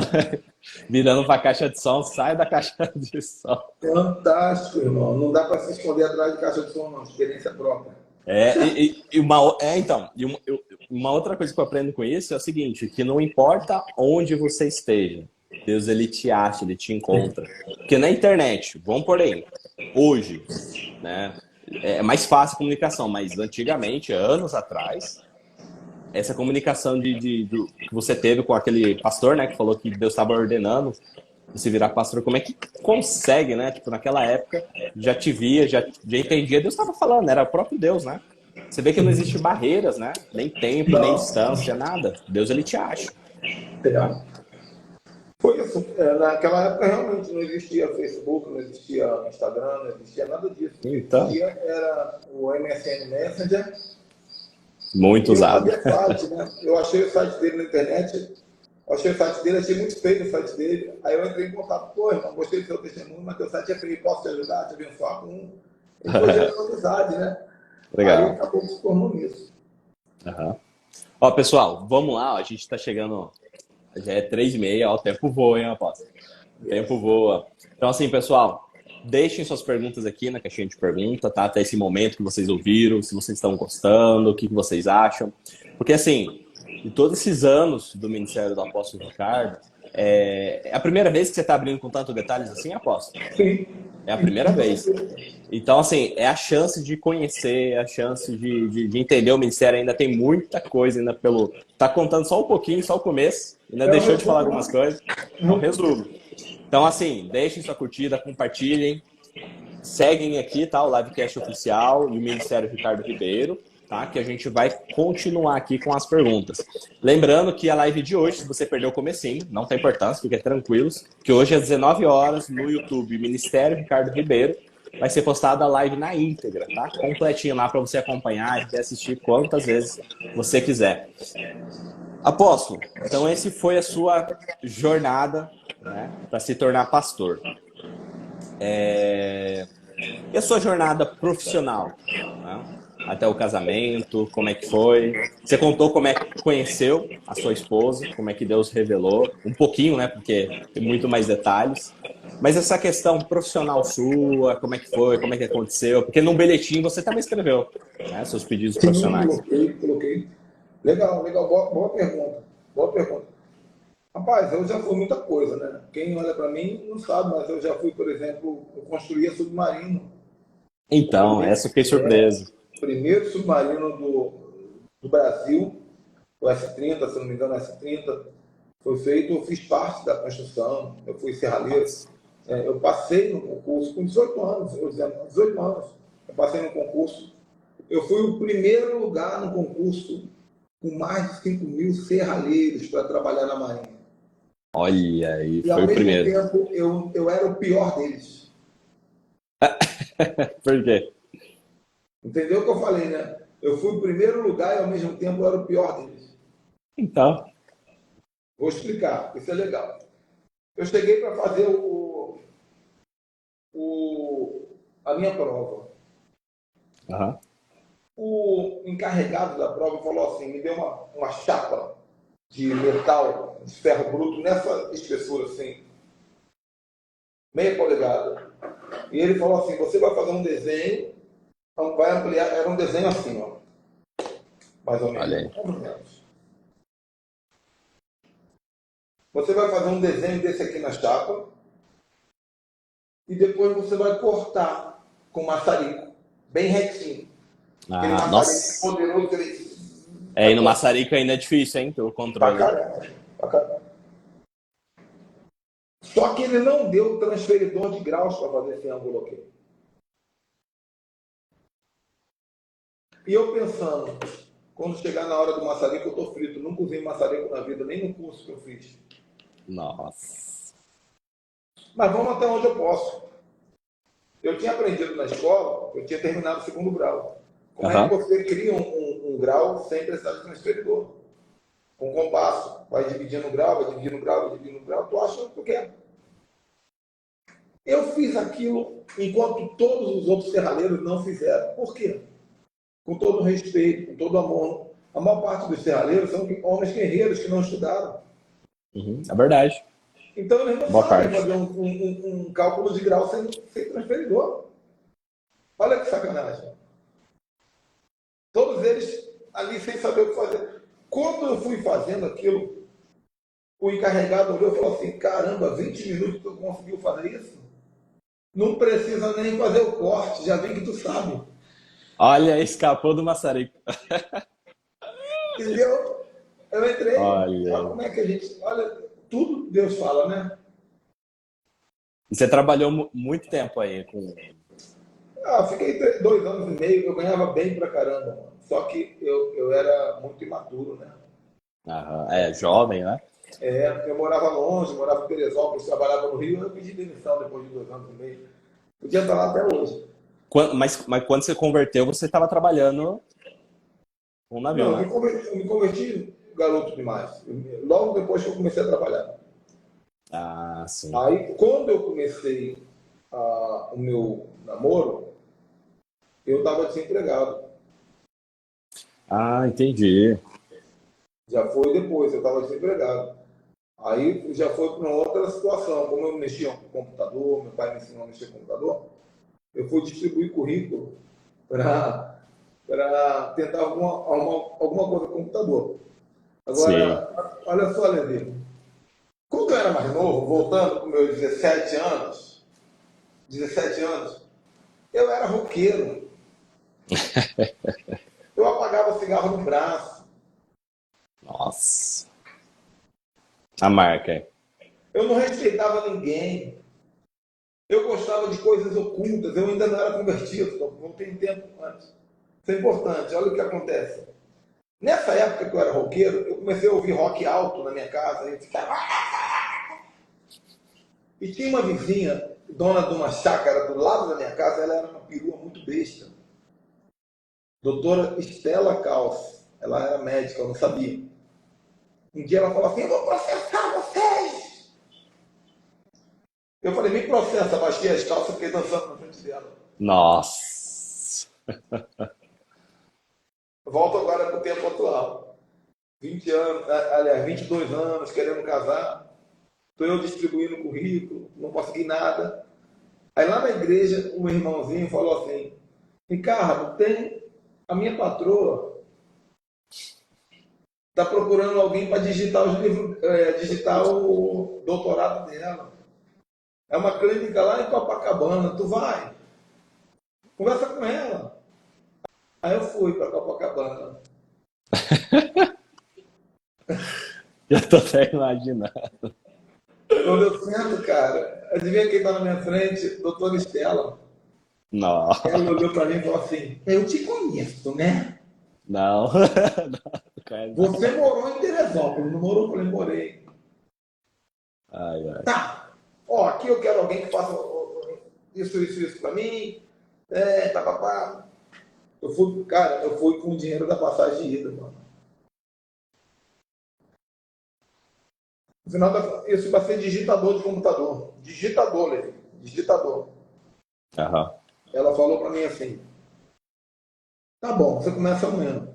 virando para a caixa de som, sai da caixa de som. Fantástico, irmão. Não dá para se esconder atrás de caixa de som, não. Experiência própria. Uma outra coisa que eu aprendo com isso é o seguinte, que não importa onde você esteja, Deus ele te acha, ele te encontra. Porque na internet, vamos por aí, hoje, né, é mais fácil a comunicação, mas antigamente, anos atrás, essa comunicação que você teve com aquele pastor, né, que falou que Deus estava ordenando você virar pastor, como é que consegue, né? Tipo, naquela época, já te via, já entendia, Deus estava falando, era o próprio Deus, né? Você vê que não existe barreiras, né? Nem tempo, nem Não. distância, nada. Deus, ele te acha. É. Foi isso. Naquela época realmente não existia Facebook, não existia Instagram, não existia nada disso. O que Então, existia era o MSN Messenger muito e eu usado. fazia site, né? Eu achei o site dele na internet, achei o site dele, achei muito feio o site dele. Aí eu entrei em contato, pô, irmão, gostei do seu testemunho, mas teu site é feio, posso te ajudar, te abençoar com um. E foi gerando amizade, né? Aí Legal. acabou se tornando nisso. Uhum. Ó, pessoal, vamos lá. Ó, a gente está chegando, já é 3h30, ó, o tempo voa, hein, aposta? O tempo voa. Então, assim, pessoal, deixem suas perguntas aqui na caixinha de pergunta, tá? Até esse momento que vocês ouviram, se vocês estão gostando, o que vocês acham. Porque, assim, de todos esses anos do Ministério do Apóstolo Ricardo, é a primeira vez que você está abrindo com tantos detalhes assim, Apóstolo? Sim. É a primeira vez. Então, assim, é a chance de conhecer, é a chance de entender o Ministério. Ainda tem muita coisa ainda pelo... Tá contando só um pouquinho, só o começo. Ainda É o deixou de falar resumo, algumas né? coisas. É um resumo. Então, assim, deixem sua curtida, compartilhem, seguem aqui, tá? O Livecast Oficial e o Ministério Ricardo Ribeiro, tá? Que a gente vai continuar aqui com as perguntas. Lembrando que a live de hoje, se você perdeu o comecinho, não tem importância, fiquem tranquilos, que hoje às 19 horas no YouTube Ministério Ricardo Ribeiro vai ser postada a live na íntegra, tá? Completinho lá para você acompanhar e assistir quantas vezes você quiser. Apóstolo, então esse foi a sua jornada, né, para se tornar pastor. E a sua jornada profissional, né? Até o casamento, como é que foi? Você contou como é que conheceu a sua esposa, como é que Deus revelou, um pouquinho, né? Porque tem muito mais detalhes. Mas essa questão profissional sua, como é que foi, como é que aconteceu? Porque num bilhetinho você também escreveu, né? Seus pedidos Sim, profissionais. coloquei. Legal, legal, boa pergunta. Boa pergunta. Rapaz, eu já fui muita coisa, né? Quem olha para mim não sabe, mas eu já fui, por exemplo, eu construía submarino. O Então, primeiro, essa eu fiquei surpreso. primeiro submarino do Brasil, o S-30, se não me engano, o S-30, foi feito, eu fiz parte da construção, eu fui serralheiro. Nossa. Eu passei no concurso com 18 anos, 18 anos, eu passei no concurso. Eu fui o primeiro lugar no concurso com mais de 5 mil serralheiros para trabalhar na Marinha. Olha aí, E ao foi o mesmo primeiro. tempo eu era o pior deles. Por quê? Entendeu o que eu falei, né? Eu fui o primeiro lugar e ao mesmo tempo eu era o pior deles. Então, Vou explicar, isso é legal. Eu cheguei para fazer a minha prova. uhum. O encarregado da prova falou assim, me deu uma chapa de metal, de ferro bruto, nessa espessura assim, meia polegada. E ele falou assim, você vai fazer um desenho, então vai ampliar, era um desenho assim, ó, mais ou Olha menos, aí. mais ou menos. Você vai fazer um desenho desse aqui na chapa e depois você vai cortar com maçarico, bem retinho. Aquele Ah, maçarico nossa. poderoso que ele É, e no maçarico ainda é difícil, hein? O pra controle. caramba, pra caramba. Só que ele não deu transferidor de graus para fazer esse ângulo aqui. E eu pensando, quando chegar na hora do maçarico, eu tô frito. Nunca usei maçarico na vida, nem no curso que eu fiz. Nossa. Mas vamos até onde eu posso. Eu tinha aprendido na escola, eu tinha terminado o segundo grau. Como é que Aham. você cria um grau sem precisar de transferidor? Com compasso. Vai dividindo o grau, vai dividindo o grau, vai dividindo o grau. Tu acha que tu quer? Eu fiz aquilo enquanto todos os outros serraleiros não fizeram. Por quê? Com todo respeito, com todo amor. A maior parte dos serraleiros são homens guerreiros que não estudaram. Uhum, é verdade. Então eles não Boa sabem parte. fazer um cálculo de grau sem transferidor. Olha que sacanagem. Todos eles ali sem saber o que fazer. Quando eu fui fazendo aquilo, o encarregado olhou e falou assim: caramba, 20 minutos tu conseguiu fazer isso? Não precisa nem fazer o corte, já vi que tu sabe. Olha, escapou do maçarico. Entendeu? Eu entrei, Olha. olha como é que a gente. Olha, tudo Deus fala, né? E você trabalhou muito tempo aí com. Ah, fiquei 2 anos e meio, eu ganhava bem pra caramba, mano. Só que eu era muito imaturo, né? Aham. É, jovem, né? É, eu morava longe, morava em Teresópolis, trabalhava no Rio, eu pedi demissão depois de 2 anos e meio. Podia estar lá até hoje. Mas quando você converteu, você estava trabalhando com um navio, Não, né? eu me converti garoto demais. Logo depois que eu comecei a trabalhar. Ah, sim. Aí, quando eu comecei o meu namoro, eu estava desempregado. Ah, entendi. Já foi depois, eu estava desempregado. Aí já foi para uma outra situação. Como eu mexia com computador, meu pai me ensinou a mexer com computador, eu fui distribuir currículo para tentar alguma coisa com computador. Sim. Agora, olha só, Levi. Quando eu era mais novo, voltando com meus 17 anos, eu era roqueiro. Eu apagava cigarro no braço. Nossa. A marca. É. Eu não respeitava ninguém. Eu gostava de coisas ocultas. Eu ainda não era convertido. Não tem tempo antes. Isso é importante. Olha o que acontece. Nessa época que eu era roqueiro, eu comecei a ouvir rock alto na minha casa. E ficava... E tinha uma vizinha, dona de uma chácara do lado da minha casa. Ela era uma perua muito besta. Doutora Estela Caos. Ela era médica, eu não sabia. Um dia ela falou assim: eu vou processar vocês. Eu falei: me processa. Baixei as calças e fiquei dançando na frente dela. Nossa. Volto agora para o tempo atual. 20 anos, aliás, 22 anos, querendo casar. Estou eu distribuindo currículo, não consegui nada. Aí lá na igreja, um irmãozinho falou assim: Ricardo, tem a minha patroa está procurando alguém para digitar os livros, digitar o doutorado dela. É uma clínica lá em Copacabana, tu vai, conversa com ela. Aí eu fui para Copacabana. Já tô até imaginando. Quando eu sento, cara, adivinha quem está na minha frente? Doutora Estela. Ela Não. olhou para mim e falou assim: eu te conheço, né? Não. Não, cara, Você não. morou em Teresópolis, não morou? Eu falei: morei. Ai, ai. Tá. Ó, aqui eu quero alguém que faça isso para mim. Tá, papá. Eu fui com o dinheiro da passagem de ida, mano. No final, isso vai ser digitador de computador. Digitador, Levi. Digitador. Aham. Ela falou para mim assim: tá bom, você começa amanhã.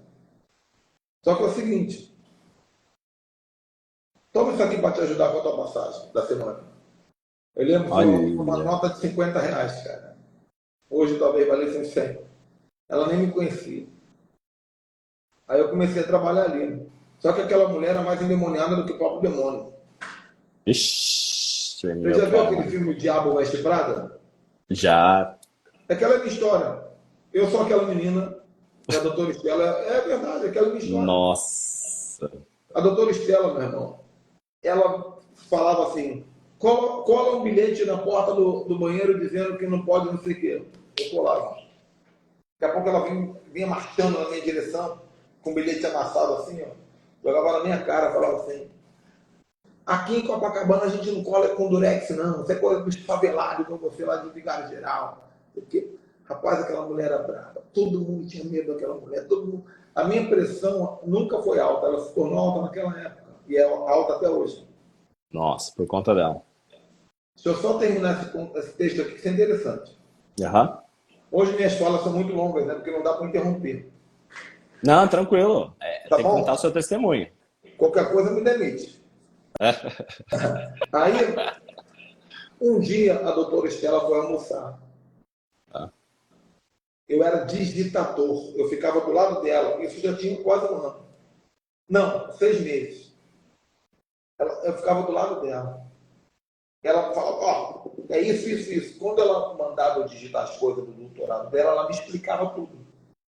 Só que é o seguinte: toma isso aqui para te ajudar com a tua passagem da semana. Eu lembro que foi uma Olha. nota de R$ 50, cara. Hoje talvez valesse uns 100. Ela nem me conhecia. Aí eu comecei a trabalhar ali. Só que aquela mulher era mais endemoniada do que o próprio demônio. Ixi, Você meu já viu pai, aquele mano. filme O Diabo Veste Prada? Já. Aquela é minha história. Eu sou aquela menina, e a doutora Estela, é verdade, aquela é minha história. Nossa. A doutora Estela, meu irmão, ela falava assim, cola um bilhete na porta do banheiro dizendo que não pode não sei o quê. Eu colava. Daqui a pouco ela vinha marchando na minha direção, com o bilhete amassado assim, ó. Jogava na minha cara, falava assim, aqui em Copacabana a gente não cola com durex, não. Você cola com os favelados, com você lá de Vigário Geral. Porque, rapaz, aquela mulher era brava. Todo mundo tinha medo daquela mulher. Todo mundo... A minha pressão nunca foi alta. Ela se tornou alta naquela época. E é alta até hoje. Nossa, por conta dela. Deixa eu só terminar esse texto aqui, que é interessante. Aham. Hoje minhas falas são muito longas, né? Porque não dá para interromper. Não, tranquilo. Tá Tem que contar o bom? seu testemunho. Qualquer coisa me demite. Aí, um dia, a doutora Estela foi almoçar. Ah, Eu era digitador. Eu ficava do lado dela. Isso já tinha quase um ano. Não, 6 meses. Eu ficava do lado dela. Ela falava, ó, é isso, isso, isso. Quando ela mandava eu digitar as coisas do doutorado dela, ela me explicava tudo.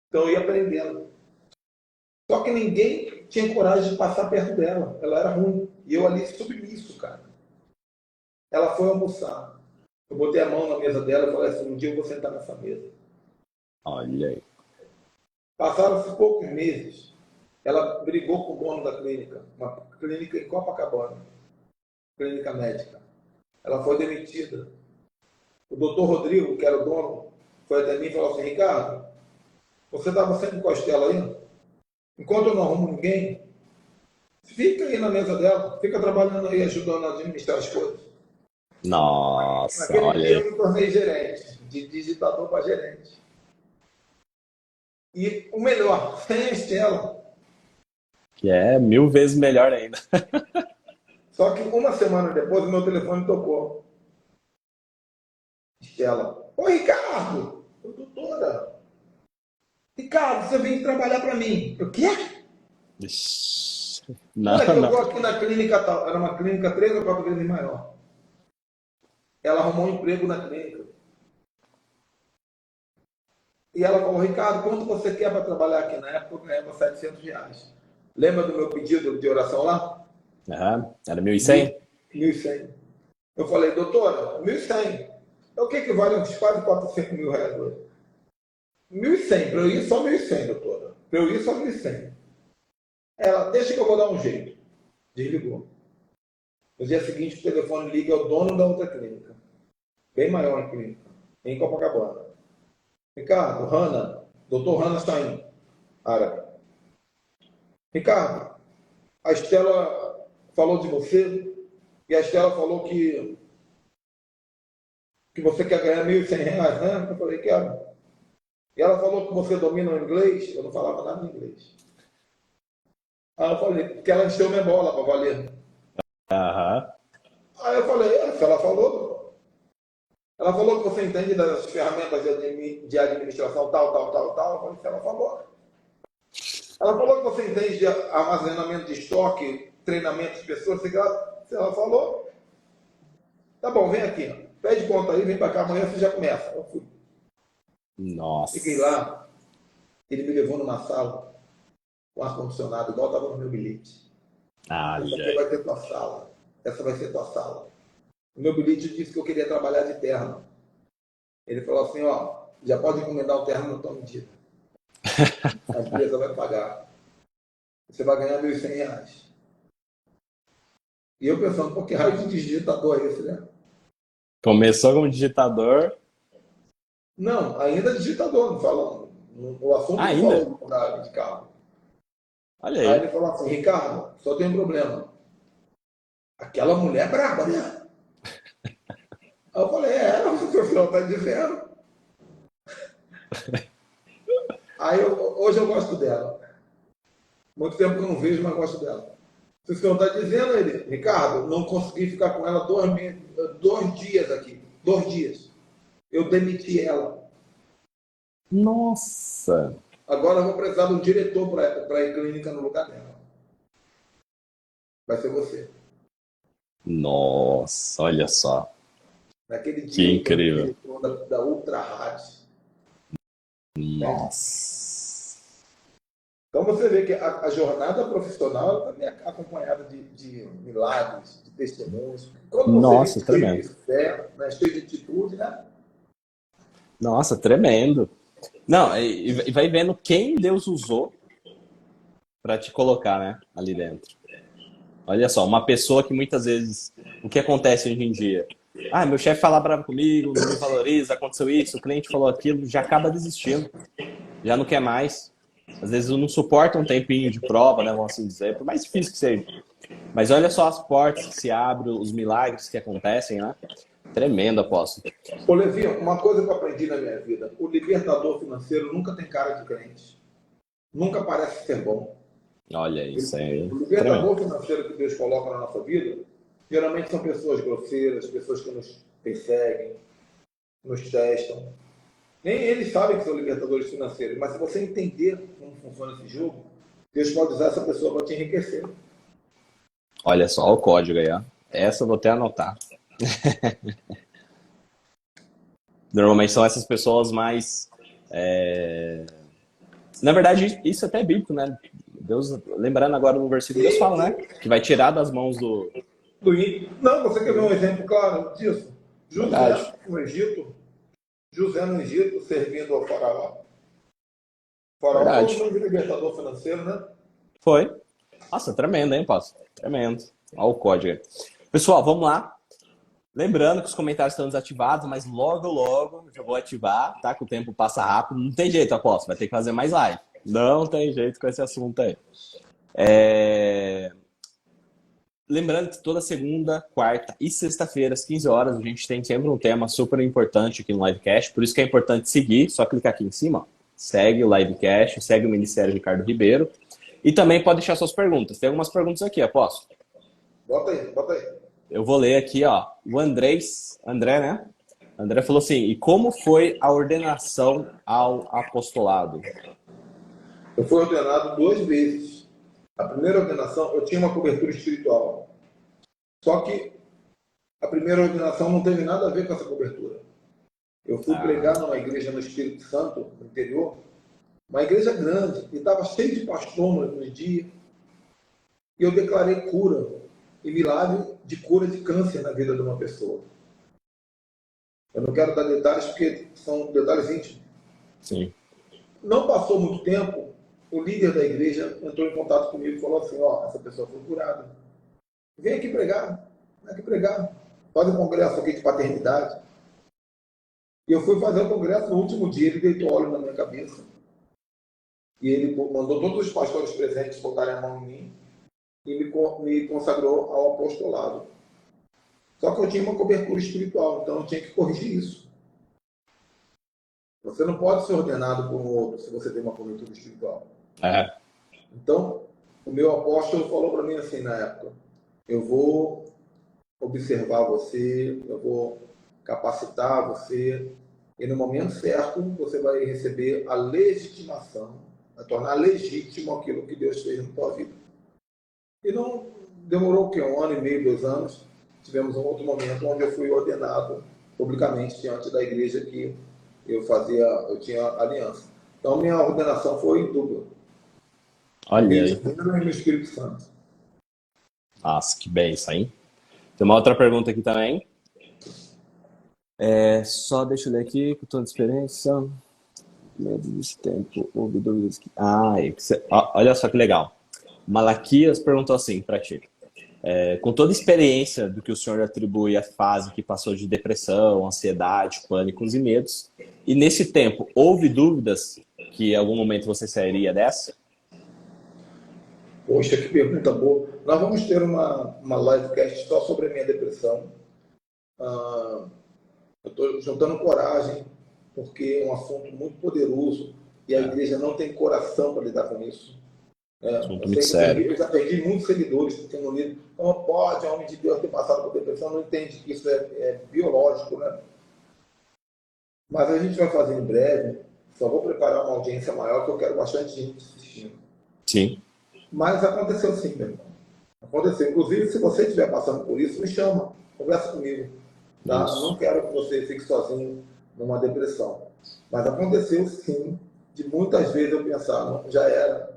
Então eu ia aprendendo. Só que ninguém tinha coragem de passar perto dela. Ela era ruim. E eu ali submisso, cara. Ela foi almoçar. Eu botei a mão na mesa dela e falei assim, um dia eu vou sentar nessa mesa. olha aí. Passaram-se poucos meses. Ela brigou com o dono da clínica, uma clínica em Copacabana, clínica médica. Ela foi demitida. O doutor Rodrigo, que era o dono, foi até mim e falou assim, Ricardo, você estava sempre com a Estela aí? Enquanto eu não arrumo ninguém, fica aí na mesa dela, fica trabalhando aí, ajudando a administrar as coisas. Nossa, Naquele olha dia aí. eu me tornei gerente, de digitador para gerente. E o melhor, sem a Estela. Que é 1000 vezes melhor ainda. Só que uma semana depois o meu telefone tocou. Estela. Oi, Ricardo! Eu, doutora. Ricardo, você vem trabalhar para mim. Eu, quê? Ixi. Não, Olha que eu não. vou aqui na clínica tal. Era uma clínica 3 ou 4 vezes maior. Ela arrumou um emprego na clínica. E ela falou, Ricardo, quanto você quer para trabalhar aqui? Na época eu ganhava R$ 700. Lembra do meu pedido de oração lá? Aham. Era Mil, 1100? 1.100. Eu falei, doutora, 1.100. É o que equivale a uns quase 400 mil reais hoje. 1.100, para eu ir só 1.100, doutora. Para eu ir só 1.100. Ela, deixa que eu vou dar um jeito. Desligou. No dia seguinte, o telefone liga ao dono da outra clínica. Bem maior a clínica. Em Copacabana. Ricardo, Hanna. Doutor Hanna está indo. Árabe. Ricardo, a Estela falou de você. E a Estela falou que você quer ganhar R$ 1.100, né? Eu falei, quero. E ela falou que você domina o inglês. Eu não falava nada de inglês. Aí eu falei, que ela encheu minha bola para valer. Aham. Aí eu falei, se ela falou, ela falou que você entende das ferramentas de administração tal, tal, tal, tal. Eu falei, se ela falou. Ela falou que você entende de armazenamento de estoque, treinamento de pessoas, se ela falou. Tá bom, vem aqui. Pede conta aí, vem para cá, amanhã você já começa. Eu fui. Fiquei Nossa. lá, ele me levou numa sala com ar-condicionado, igual estava no meu bilhete. Essa Olha aqui aí. vai ser tua sala. Essa vai ser tua sala. O meu bilhete disse que eu queria trabalhar de terno. Ele falou assim, ó, já pode encomendar o terno na tua medida. A empresa vai pagar. Você vai ganhar R$ 1.100. E eu pensando, pô, que raio de digitador é esse, né? Começou como digitador. Não, ainda digitador, não falando. O assunto não Ainda? falou de carro. Olha Aí aí. ele falou assim, Ricardo, só tem um problema. Aquela mulher é braba, né? Aí eu falei, o senhor está dizendo. Aí hoje eu gosto dela. Muito tempo que eu não vejo, mas gosto dela. Se o senhor está dizendo, ele, Ricardo, não consegui ficar com ela 2 dias aqui. 2 dias. Eu demiti ela. Nossa. Agora eu vou precisar de um diretor para a clínica no lugar dela. Vai ser você. Nossa, olha só. Naquele Que dia, quando ele incrível. retornou da Ultra Rádio, né? Nossa. Então você vê que a jornada profissional ela também é acompanhada de milagres, de testemunhos. Quando você é Nossa, gente cheio tremendo. de fé, né, cheio de atitude, né? Nossa, tremendo. Não, e vai vendo quem Deus usou para te colocar, né, ali dentro. Olha só, uma pessoa que muitas vezes, o que acontece hoje em dia? Ah, meu chefe fala bravo comigo, não me valoriza, aconteceu isso, o cliente falou aquilo, já acaba desistindo, já não quer mais. Às vezes não suporta um tempinho de prova, né, vamos assim dizer, por mais difícil que seja. Mas olha só as portas que se abrem, os milagres que acontecem, né? Tremendo, apóstolo. Ô, Levi, uma coisa que eu aprendi na minha vida: o libertador financeiro nunca tem cara de crente, nunca parece ser bom. Olha isso aí, O tremendo. libertador financeiro que Deus coloca na nossa vida, geralmente são pessoas grosseiras, pessoas que nos perseguem, nos testam. Nem eles sabem que são libertadores financeiros, mas se você entender como funciona esse jogo, Deus pode usar essa pessoa para te enriquecer. Olha só o código aí, ó. Essa eu vou até anotar. Normalmente são essas pessoas mais. Na verdade, isso até é bíblico, né? Deus, lembrando agora no versículo, Deus Sim, fala, né? sim. Que vai tirar das mãos do. Não, você quer ver um exemplo claro disso? Verdade, José no Egito, servindo ao faraó. O faraó foi um verdade. grande libertador financeiro, né? Foi. Nossa, tremendo, hein, Paulo? Tremendo. Olha o código aí. Pessoal, vamos lá. Lembrando que os comentários estão desativados, mas logo, logo eu já vou ativar, tá? Que o tempo passa rápido. Não tem jeito, aposto. Vai ter que fazer mais live. Não tem jeito com esse assunto aí. É... Lembrando que toda segunda, quarta e sexta-feira, às 15 horas, a gente tem sempre um tema super importante aqui no Livecast. Por isso que é importante seguir. Só clicar aqui em cima, ó. Segue o Livecast, segue o Ministério Ricardo Ribeiro. E também pode deixar suas perguntas. Tem algumas perguntas aqui, aposto. Bota aí, bota aí. Eu vou ler aqui, ó. O André, né? André falou assim: e como foi a ordenação ao apostolado? Eu fui ordenado 2 vezes. A primeira ordenação, eu tinha uma cobertura espiritual. Só que a primeira ordenação não teve nada a ver com essa cobertura. Eu fui Ah, pregar numa igreja no Espírito Santo, no interior, uma igreja grande, e estava cheio de pastor no dia, e eu declarei cura e milagre de cura de câncer na vida de uma pessoa. Eu não quero dar detalhes porque são detalhes íntimos. sim. Não passou muito tempo, o líder da igreja entrou em contato comigo e falou assim: ó, essa pessoa foi curada. Vem aqui pregar, vem aqui pregar. Faz um congresso aqui de paternidade. E eu fui fazer o congresso no último dia, ele deitou óleo na minha cabeça. E ele mandou todos os pastores presentes botarem a mão em mim e me consagrou ao apostolado. Só que eu tinha uma cobertura espiritual, então eu tinha que corrigir isso. Você não pode ser ordenado por um outro se você tem uma cobertura espiritual. É, Então, o meu apóstolo falou para mim assim na época: eu vou observar você, eu vou capacitar você, e no momento certo você vai receber a legitimação, vai tornar legítimo aquilo que Deus fez na tua vida. E não demorou o quê? 1 ano e meio, 2 anos, tivemos um outro momento onde eu fui ordenado publicamente diante da igreja que eu tinha aliança. Então minha ordenação foi dupla, no olha Rio de aí. Janeiro e no Espírito Santo. Nossa, que bem isso aí. Tem uma outra pergunta aqui também. Só deixa eu ler aqui, com toda a experiência. Medo desse tempo, houve dúvidas que. Olha só que legal. Malaquias perguntou assim para ti. Com toda a experiência do que o senhor atribui à fase que passou de depressão, ansiedade, pânicos e medos, e nesse tempo houve dúvidas que em algum momento você sairia dessa? Poxa, que pergunta boa. Nós vamos ter uma livecast só sobre a minha depressão. Ah, eu estou juntando coragem, porque é um assunto muito poderoso e a É, igreja não tem coração para lidar com isso. Eu assunto muito sei que sério. eu já perdi muitos seguidores que têm no livro. Como pode um homem de Deus ter passado por depressão? Não entende que isso é biológico, né? Mas a gente vai fazer em breve. Só vou preparar uma audiência maior, que eu quero bastante gente assistindo. Sim. Mas aconteceu sim, meu irmão. Aconteceu. Inclusive, se você estiver passando por isso, me chama, conversa comigo. Tá? Não Isso. quero que você fique sozinho numa depressão. Mas aconteceu sim, de muitas vezes eu pensar, não, já era.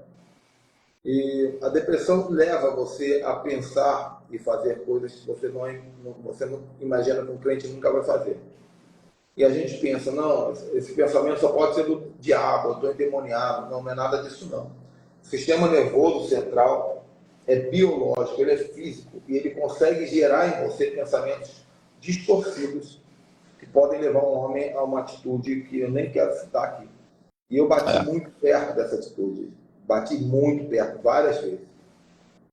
E a depressão leva você a pensar e fazer coisas que você não imagina que um crente nunca vai fazer. E a gente pensa, não, esse pensamento só pode ser do diabo, eu estou endemoniado. Não, não é nada disso não. O sistema nervoso central é biológico, ele é físico, e ele consegue gerar em você pensamentos distorcidos que podem levar um homem a uma atitude que eu nem quero citar aqui. E eu bati É. muito perto dessa atitude. Bati muito perto, várias vezes.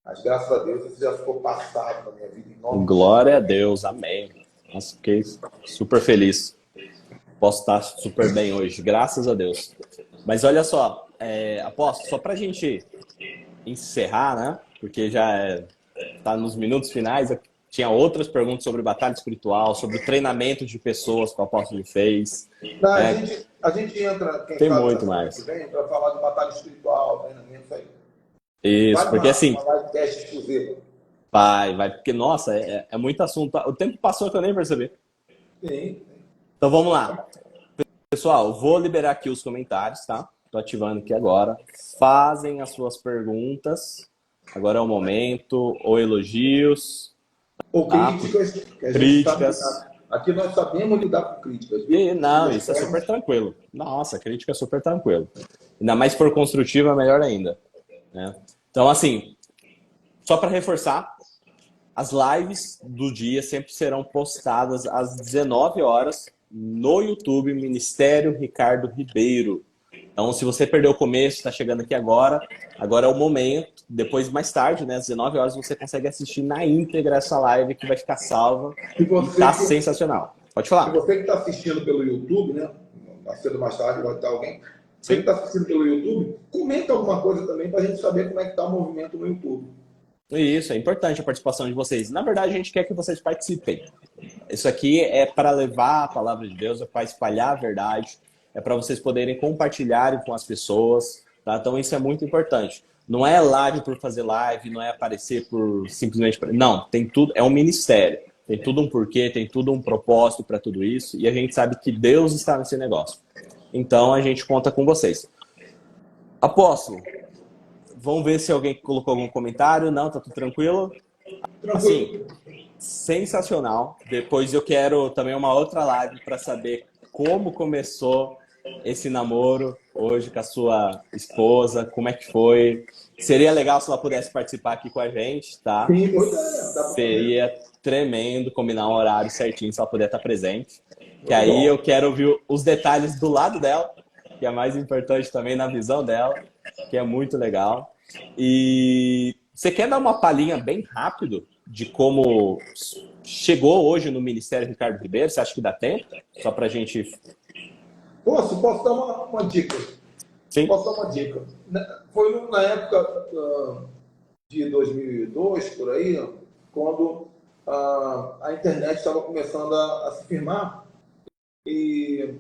Mas graças a Deus isso já ficou passado na minha vida, em nome de Jesus. Glória a Deus, amém. Nossa, fiquei super feliz. Posso estar super bem hoje, graças a Deus. Mas olha só, Apóstolo, só para a gente encerrar, né? Porque já está nos minutos finais. Eu tinha outras perguntas sobre batalha espiritual, sobre o treinamento de pessoas que o apóstolo fez. Não, Né? a gente entra, quem Tem sabe, na muito semana que mais. vem, para falar de batalha espiritual, treinamento, isso aí. Isso, Vale porque assim, uma live teste exclusiva. vai, porque nossa, é muito assunto. O tempo passou que eu nem percebi. Sim. Então vamos lá. Pessoal, vou liberar aqui os comentários, tá? Tô ativando aqui agora. Fazem as suas perguntas. Agora é o momento. Ou elogios, Ou tá? críticas, que a gente sabe Críticas. lidar. Aqui nós sabemos lidar com críticas, E viu? não, Filhas isso é super terras. tranquilo. Nossa, crítica é super tranquilo. Ainda mais se for construtiva, melhor ainda. Né? Então, assim, só para reforçar, as lives do dia sempre serão postadas às 19 horas no YouTube Ministério Ricardo Ribeiro. Então, se você perdeu o começo, está chegando aqui agora é o momento. Depois, mais tarde, né, às 19 horas, você consegue assistir na íntegra essa live que vai ficar salva E e tá você que sensacional. Pode E falar. você que está assistindo pelo YouTube, né? Mais cedo ou mais tarde vai estar alguém. Você que Sim. está assistindo pelo YouTube, comenta alguma coisa também para a gente saber como é que está o movimento no YouTube. Isso, é importante a participação de vocês. Na verdade, a gente quer que vocês participem. Isso aqui é para levar a palavra de Deus, é para espalhar a verdade, é para vocês poderem compartilharem com as pessoas, tá? Então isso é muito importante. Não é live por fazer live, não é aparecer por simplesmente... Não, tem tudo, é um ministério. Tem tudo um porquê, tem tudo um propósito para tudo isso, e a gente sabe que Deus está nesse negócio. Então a gente conta com vocês. Apóstolo, vamos ver se alguém colocou algum comentário. Não, tá tudo tranquilo? Assim, Tranquilo? sensacional. Depois eu quero também uma outra live para saber como começou esse namoro hoje com a sua esposa, como é que foi. Seria legal se ela pudesse participar aqui com a gente, tá? Sim, pois é, dá para fazer. Seria tremendo combinar um horário certinho se ela puder estar presente. Que Muito aí bom. eu quero ouvir os detalhes do lado dela, que é mais importante também na visão dela, que é muito legal. E você quer dar uma palhinha bem rápido de como chegou hoje no Ministério Ricardo Ribeiro? Você acha que dá tempo? Só para a gente. Posso dar uma dica? Sim. Posso dar uma dica? Foi na época de 2002, por aí, quando a internet estava começando a se firmar e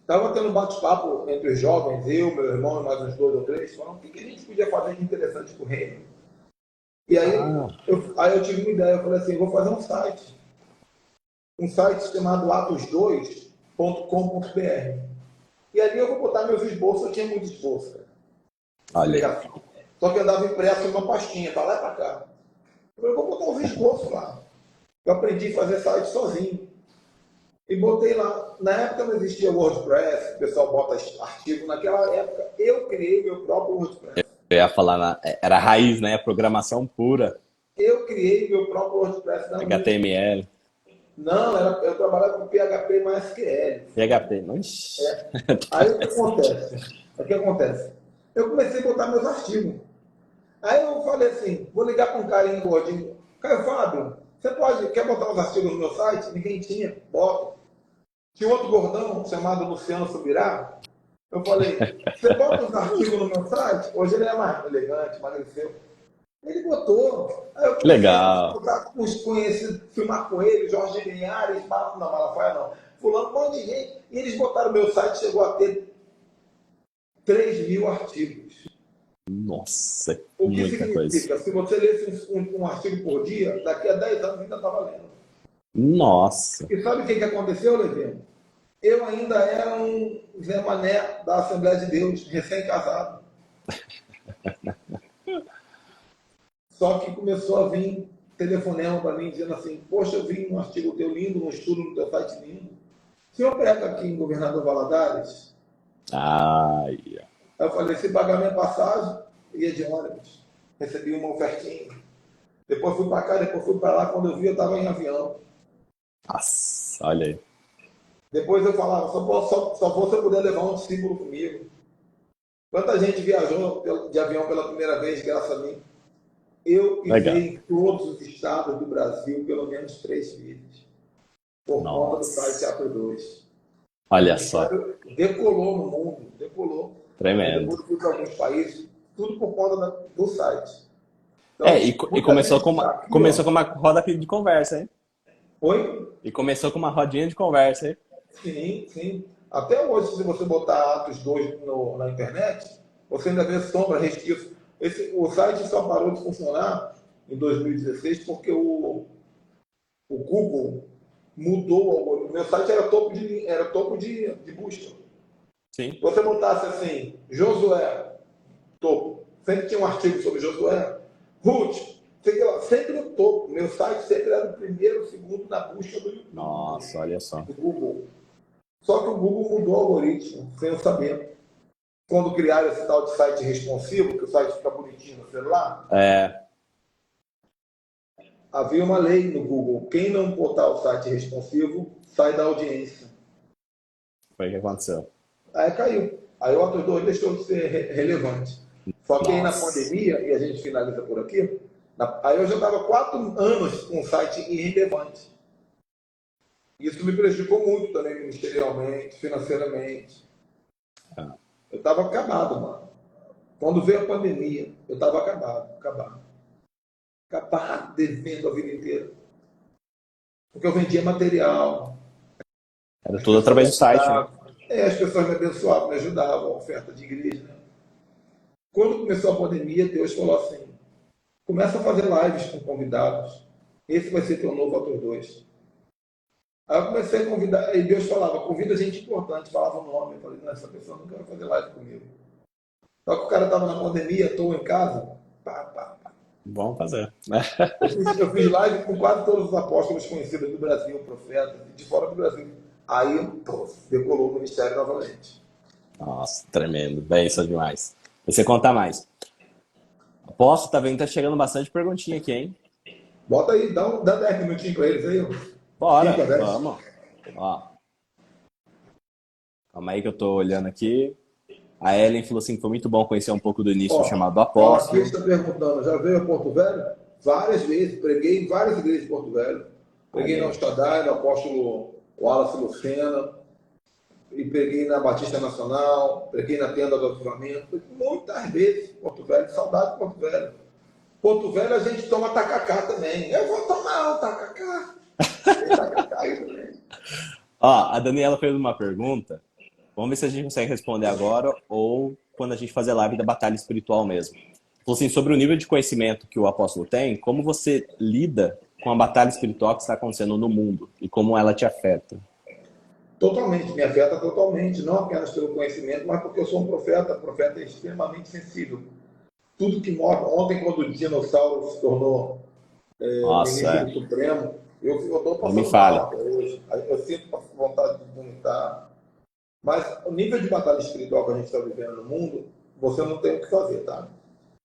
estava tendo um bate-papo entre os jovens, eu, meu irmão e mais uns dois ou três, falando o que a gente podia fazer de interessante para o reino. E aí Ah, eu tive uma ideia, eu falei assim, vou fazer um site chamado atos2.com.br. E ali eu vou botar meus esboços, eu tinha muito esboço, cara. olha aí. Pregação. Só que eu andava impresso em uma pastinha, para lá e para cá. Eu falei, vou botar os esboços lá. Eu aprendi a fazer site sozinho. E botei lá. Na época não existia WordPress, o pessoal bota artigo. Naquela época eu criei meu próprio WordPress. Eu ia falar, era a raiz, né? A programação pura, Eu criei meu próprio WordPress na minha. HTML, Não, eu trabalhava com PHP e MySQL. PHP. Mas... Aí o que acontece? O que acontece? Eu comecei a botar meus artigos. Aí eu falei assim, vou ligar para um carinha gordinho. Caio Fábio, quer botar os artigos no meu site? Ninguém tinha, bota. Tinha outro gordão chamado Luciano Subirá. Eu falei, você bota os artigos no meu site? Hoje ele é mais elegante, emagreceu. Ele botou. Aí eu comecei a Legal. botar com os conhecidos, filmar com ele, Jorge Linhares, não, Malafaia não. Fulano, um monte de gente. E eles botaram meu site, chegou a ter 3.000 artigos. Nossa, O que muita coisa. significa? Se você lesse um artigo por dia, daqui a 10 anos ainda estava lendo. Nossa. E sabe o que aconteceu, Levi? Eu ainda era um Zé Mané da Assembleia de Deus, recém-casado. Só que começou a vir telefonema para mim dizendo assim: poxa, eu vi um artigo teu lindo, um estudo no teu site lindo. O senhor prega aqui em Governador Valadares? Ai, Aí eu falei: se pagar minha passagem, ia de ônibus. Recebi uma ofertinha. Depois fui para cá, depois fui para lá. Quando eu vi, eu estava em avião. nossa, olha aí. Depois eu falava: só vou se eu puder levar um discípulo comigo. Quanta gente viajou de avião pela primeira vez, graças a mim? Eu Legal. pisei em todos os estados do Brasil pelo menos 3 vezes, por conta do site Nossa. Ato 2. O Olha só. ministério decolou no mundo, decolou. Aí Tremendo. depois fui para alguns países, tudo por conta do site. É, Então, e muita começou gente com está uma, aqui, começou ó. com uma roda de conversa, hein? Oi? E começou com uma rodinha de conversa, hein? Sim, sim. Até hoje, se você botar Atos 2 na internet, você ainda vê sombra, resquício. O site só parou de funcionar em 2016 porque o Google mudou o algoritmo. Meu site era topo de busca. Sim. Você botasse assim, Josué, topo. Sempre tinha um artigo sobre Josué. Ruth, sei lá, sempre no topo. Meu site sempre era o primeiro, o segundo na busca do YouTube, Nossa, olha só. do Google. Só que o Google mudou o algoritmo, sem eu saber. Quando criaram esse tal de site responsivo, que o site fica bonitinho no celular, É, havia uma lei no Google. Quem não botar o site responsivo, sai da audiência. foi o que aconteceu. Aí caiu. Aí o Atos 2 deixou de ser relevante. Só que aí na Nossa. pandemia, e a gente finaliza por aqui, aí eu já estava 4 anos com o site irrelevante. Isso me prejudicou muito também ministerialmente, financeiramente. Ah, Eu estava acabado, mano. Quando veio a pandemia, eu estava acabado. Acabado, devendo a vida inteira. Porque eu vendia material, era as tudo pessoas me através do site, né? ajudavam. As pessoas me abençoavam, me ajudavam, oferta de igreja. Né? Quando começou a pandemia, Deus falou assim: começa a fazer lives com convidados. Esse vai ser teu novo Ator 2. Aí eu comecei a convidar, e Deus falava: convida gente importante, falava o nome. Eu falei: não, essa pessoa não quer fazer live comigo. Só que o cara estava na pandemia, estou em casa. Pá, pá, pá. Vamos fazer. Eu fiz live com quase todos os apóstolos conhecidos do Brasil, profetas, e de fora do Brasil. Aí, pô, decolou o ministério novamente. Nossa, tremendo. Bem, isso é demais. Você conta mais. Aposto, tá vendo? Tá chegando bastante perguntinha aqui, hein? Bota aí, dá 10 minutinhos para eles aí, ó. 5 a Bora, 10. vamos. Ó, calma aí que eu tô olhando aqui. A Ellen falou assim que foi muito bom conhecer um pouco do início do chamado do Ó, aqui apóstolo. está perguntando, já veio a Porto Velho? Várias vezes, preguei em várias igrejas de Porto Velho. Olha Preguei no aí. Shaddai, no apóstolo Wallace Lucena, e preguei na Batista Nacional, preguei na Tenda do Avivamento. Muitas vezes, Porto Velho, saudade de Porto Velho. Porto Velho a gente toma tacacá também. Eu vou tomar um tacacá. Tem tacacá aí também. Ó, a Daniela fez uma pergunta. Vamos ver se a gente consegue responder agora ou quando a gente fazer live da batalha espiritual mesmo. Falou assim, sobre o nível de conhecimento que o apóstolo tem, como você lida com a batalha espiritual que está acontecendo no mundo e como ela te afeta? Totalmente, me afeta totalmente, não apenas pelo conhecimento, mas porque eu sou um profeta extremamente sensível. Tudo que morre. Ontem, quando o dinossauro se tornou Nossa, ministro é. do Supremo, eu estou Não me passando fale. mal até hoje. Eu sinto vontade de vomitar. Mas o nível de batalha espiritual que a gente está vivendo no mundo, você não tem o que fazer, tá?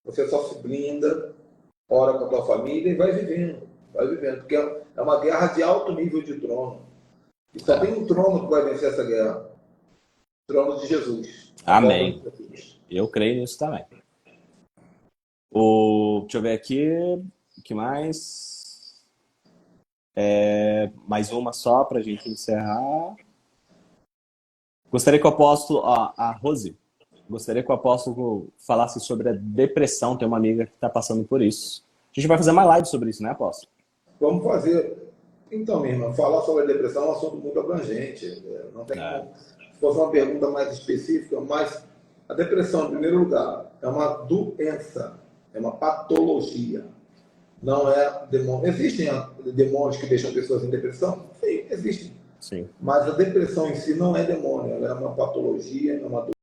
Você só se blinda, ora com a tua família e vai vivendo. Vai vivendo. Porque é uma guerra de alto nível de trono. E só É. tem um trono que vai vencer essa guerra. O trono de Jesus. A volta de Amém. Jesus. Eu creio nisso também. Deixa eu ver aqui. O que mais? Mais uma só para a gente encerrar. Gostaria que o apóstolo, ó, a Rose, gostaria que o apóstolo falasse sobre a depressão. Tem uma amiga que está passando por isso. A gente vai fazer mais live sobre isso, né, apóstolo? Vamos fazer. Então, minha irmã, falar sobre a depressão é um assunto muito abrangente. Não tem É. como. Se fosse uma pergunta mais específica, mas A depressão, em primeiro lugar, é uma doença, é uma patologia. Não é demônio. Existem demônios que deixam pessoas em depressão? Sim, existem. Sim. Mas a depressão em si não é demônio, ela é uma patologia, é uma doença.